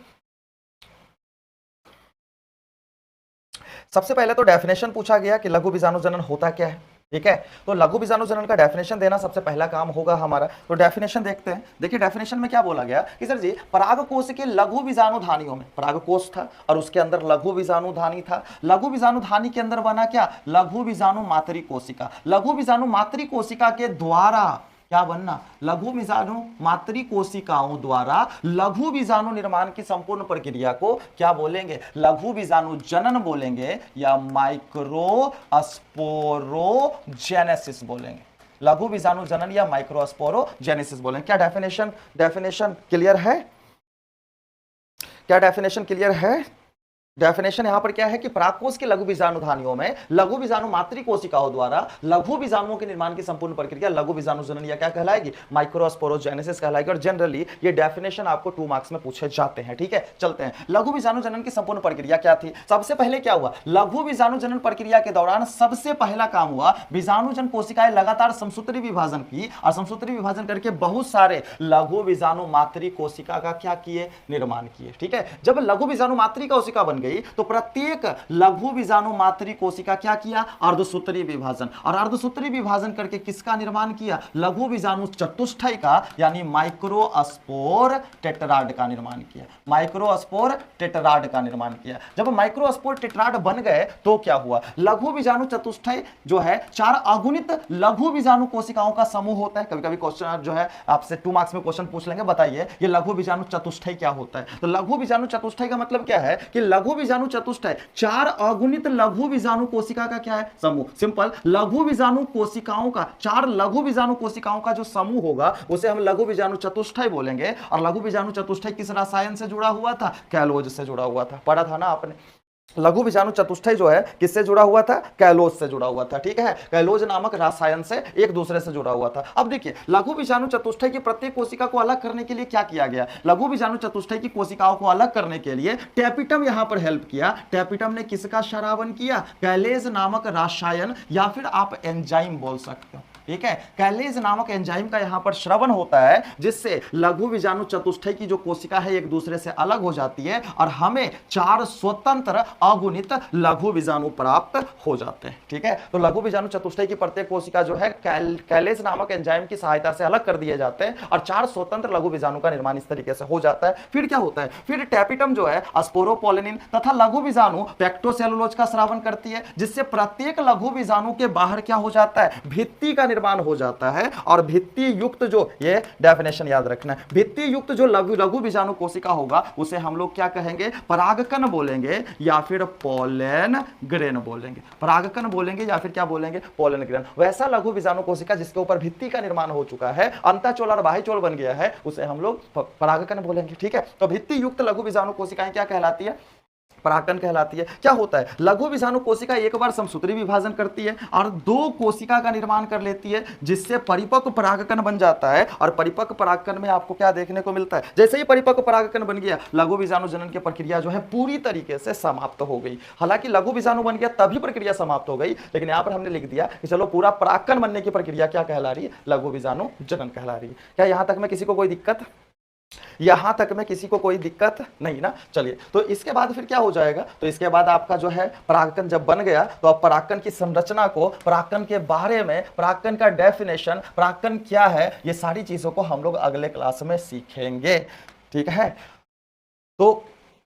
सबसे पहले तो डेफिनेशन पूछा गया कि लघु बीजाणु जनन होता क्या है, ठीक है। तो लघु बीजाणु जनन का डेफिनेशन देना सबसे पहला काम होगा हमारा। तो डेफिनेशन देखते हैं। देखिए डेफिनेशन में क्या बोला गया कि सर जी, परागकोश के लघु बीजाणुधानियों में परागकोश था और उसके अंदर लघु बीजाणुधानी था। लघु बीजाणुधानी के अंदर बना क्या, लघु बीजाणु मातृ कोशिका। लघु बीजाणु मातृ कोशिका के द्वारा क्या बनना, लघु बीजाणु मातृ कोशिकाओं द्वारा लघु बीजाणु निर्माण की संपूर्ण प्रक्रिया को क्या बोलेंगे, लघु बीजाणु जनन बोलेंगे या माइक्रोस्पोरोजेनेसिस बोलेंगे। लघु बीजाणु जनन या माइक्रोस्पोरोजेनेसिस बोलेंगे। क्या डेफिनेशन क्लियर है? क्या डेफिनेशन क्लियर है? डेफिनेशन यहां पर क्या है कि परागकोश के लघु बीजाणुधानियों में लघु बीजाणु मातृ कोशिकाओं द्वारा लघु बीजाणुओं के निर्माण की संपूर्ण प्रक्रिया लघु बीजाणु जनन या क्या कहलाएगी, माइक्रोस्पोरोजेनेसिस कहलाएगी। और जनरली ये डेफिनेशन आपको 2 मार्क्स में पूछे जाते हैं। ठीक है, चलते हैं। लघु बीजाणु जनन की संपूर्ण प्रक्रिया क्या थी? सबसे पहले क्या हुआ, लघु बीजाणु जनन प्रक्रिया के दौरान सबसे पहला काम हुआ, बीजाणुजन कोशिकाएं लगातार समसूत्री विभाजन की और समसूत्री विभाजन करके बहुत सारे लघु बीजाणु मातृ कोशिका का क्या किए, निर्माण किए। ठीक है, जब लघु बीजाणु मातृ कोशिका बन गई तो प्रत्येक लघु बीजाणु मातृ कोशिका क्या किया, अर्धसूत्री विभाजन, और अर्धसूत्री विभाजन करके किसका निर्माण किया, लघु बीजाणु चतुष्टय का, यानी माइक्रोस्पोर टेट्राड का निर्माण किया। माइक्रोस्पोर टेट्राड का निर्माण किया। जब माइक्रोस्पोर टेट्राड बन गए तो क्या हुआ, लघु बीजाणु चतुष्टय जो है 4 अगुणित लघु बीजाणु कोशिकाओं का समूह होता है। कभी कभी क्वेश्चन जो है आपसे 2 मार्क्स में क्वेश्चन पूछ लेंगे, बताइए ये लघु बीजाणु चतुष्टय क्या होता है। तो लघु बीजाणु चतुष्टय का मतलब क्या है कि लघु बीजाणु चतुष्टय 4 अगुणित लघु बीजाणु कोशिका का क्या है, समूह। सिंपल, लघु बीजाणु कोशिकाओं का 4 लघु बीजाणु कोशिकाओं का जो समूह होगा उसे हम लघु बीजाणु चतुष्टय बोलेंगे। और लघु बीजाणु चतुष्टय किस रसायन से जुड़ा हुआ था, कैलोज से जुड़ा हुआ था। पढ़ा था ना आपने, लघु बीजाणु चतुष्टय जो है किससे जुड़ा हुआ था, कैलोज से जुड़ा हुआ था। ठीक है, कैलोज नामक रसायन से एक दूसरे से जुड़ा हुआ था। अब देखिए, लघु बीजाणु चतुष्टय की प्रत्येक कोशिका को अलग करने के लिए क्या किया गया, लघु बीजाणु चतुष्टय की कोशिकाओं को अलग करने के लिए टैपिटम यहां पर हेल्प किया। टैपिटम ने किसका श्रावण किया, कैलेज नामक रसायन, या फिर आप एंजाइम बोल सकते हो। ठीक है, कैलेज नामक एंजाइम का यहां पर श्रवण होता है, जिससे लघु बीजाणु चतुष्टय की जो कोशिका है एक दूसरे से अलग हो जाती है और हमें 4 स्वतंत्र अगुणित लघु बीजाणु प्राप्त हो जाते हैं। ठीक है, तो लघु बीजाणु चतुष्टय की प्रत्येक कोशिका जो है कैलेज नामक एंजाइम की सहायता से अलग कर दिए जाते हैं और 4 स्वतंत्र लघु बीजाणु का निर्माण इस तरीके से हो जाता है। फिर क्या होता है, फिर टैपिटम जो है स्पोरोपोलिनिन तथा लघु बीजाणु पेक्टोसेलुलोज का श्रावण करती है, जिससे प्रत्येक लघु बीजाणु के बाहर क्या हो जाता है, भित्ति का निर्माण हो जाता है। और भित्ति युक्त जो, ये डेफिनेशन याद रखना है, भित्ति युक्त जो लघु बीजाणु कोशिका होगा उसे हम लोग क्या कहेंगे, परागकण बोलेंगे या फिर पोलन ग्रेन बोलेंगे। परागकण बोलेंगे या फिर क्या बोलेंगे, पोलन ग्रेन। वैसा लघु बीजाणु कोशिका जिसके ऊपर भित्ति का निर्माण हो चुका है, अंतःचोल और बाह्यचोल बन गया है, उसे हम लोग परागकण बोलेंगे। ठीक है, तो भित्ति युक्त लघु बीजाणु कोशिकाएं क्या कहलाती है, परागकण कहलाती है। क्या होता है, लघु बीजाणु कोशिका एक बार समसूत्री विभाजन करती है और 2 कोशिका का निर्माण कर लेती है, जिससे परिपक्व परागकण बन जाता है। और परिपक्व परागकण में आपको क्या देखने को मिलता है, जैसे ही परिपक्व परागकण बन गया, लघु बीजाणु जनन की प्रक्रिया जो है पूरी तरीके से समाप्त हो गई। हालांकि लघु बीजाणु बन गया तभी प्रक्रिया समाप्त हो गई, लेकिन यहां पर हमने लिख दिया कि चलो पूरा परागकण बनने की प्रक्रिया क्या कहला रही है, लघु बीजाणु जनन कहला रही है। क्या यहां तक में किसी को कोई दिक्कत, यहां तक में किसी को कोई दिक्कत नहीं ना। चलिए, तो इसके बाद फिर क्या हो जाएगा, तो इसके बाद आपका जो है परागकण जब बन गया तो अब परागकण की संरचना को, परागकण के बारे में, परागकण का डेफिनेशन, परागकण क्या है, ये सारी चीजों को हम लोग अगले क्लास में सीखेंगे। ठीक है, तो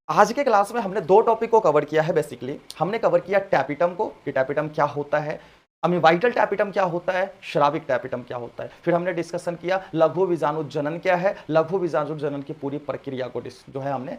आज के क्लास में हमने 2 टॉपिक को कवर किया है। बेसिकली हमने कवर किया टैपिटम को, कि टैपिटम क्या होता है, अमीवाइटल टैपिटम क्या होता है, श्राविक टैपिटम क्या होता है। फिर हमने डिस्कशन किया लघु बीजाणु जनन क्या है, लघु बीजाणु जनन की पूरी प्रक्रिया को जो है हमने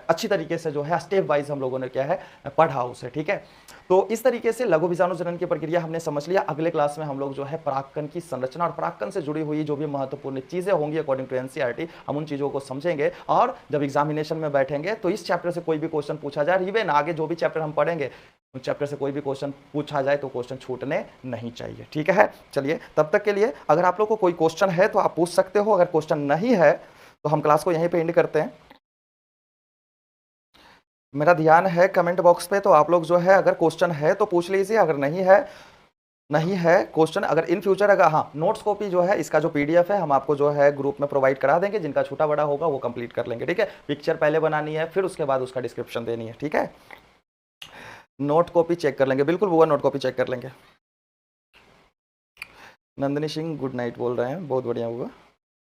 अच्छी तरीके से जो है स्टेप वाइज हम लोगों ने क्या है पढ़ा उसे। ठीक है, तो इस तरीके से लघु बीजाणु जनन की प्रक्रिया हमने समझ लिया। अगले क्लास में हम लोग जो है परागकण की संरचना और परागकण से जुड़ी हुई जो भी महत्वपूर्ण चीजें होंगी अकॉर्डिंग टू एनसीईआरटी, हम उन चीजों को समझेंगे। और जब एग्जामिनेशन में बैठेंगे तो इस चैप्टर से कोई भी क्वेश्चन पूछा जाए, इवन आगे जो भी चैप्टर हम पढ़ेंगे उस चैप्टर से कोई भी क्वेश्चन पूछा जाए तो क्वेश्चन छूटने नहीं चाहिए। ठीक है, चलिए तब तक के लिए अगर आप लोग को कोई क्वेश्चन है तो आप पूछ सकते हो, अगर क्वेश्चन नहीं है तो हम क्लास को यहीं पे एंड करते हैं। मेरा ध्यान है कमेंट बॉक्स पे, तो आप लोग जो है अगर क्वेश्चन है तो पूछ लीजिए, अगर नहीं है क्वेश्चन, अगर इन फ्यूचर अगर हाँ नोट्स कॉपी जो है इसका जो पीडीएफ है हम आपको जो है ग्रुप में प्रोवाइड करा देंगे, जिनका छोटा बड़ा होगा वो कंप्लीट कर लेंगे। ठीक है, पिक्चर पहले बनानी है, फिर उसके बाद उसका डिस्क्रिप्शन देनी है। ठीक है, नोट कॉपी चेक कर लेंगे, बिल्कुल वो नोट कॉपी चेक कर लेंगे। नंदिनी सिंह गुड नाइट बोल रहे हैं, बहुत बढ़िया हुआ।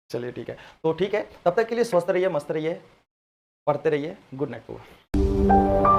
चलिए ठीक है, तो ठीक है, तब तक के लिए स्वस्थ रहिए, मस्त रहिए, पढ़ते रहिए, गुड नाइट हुआ।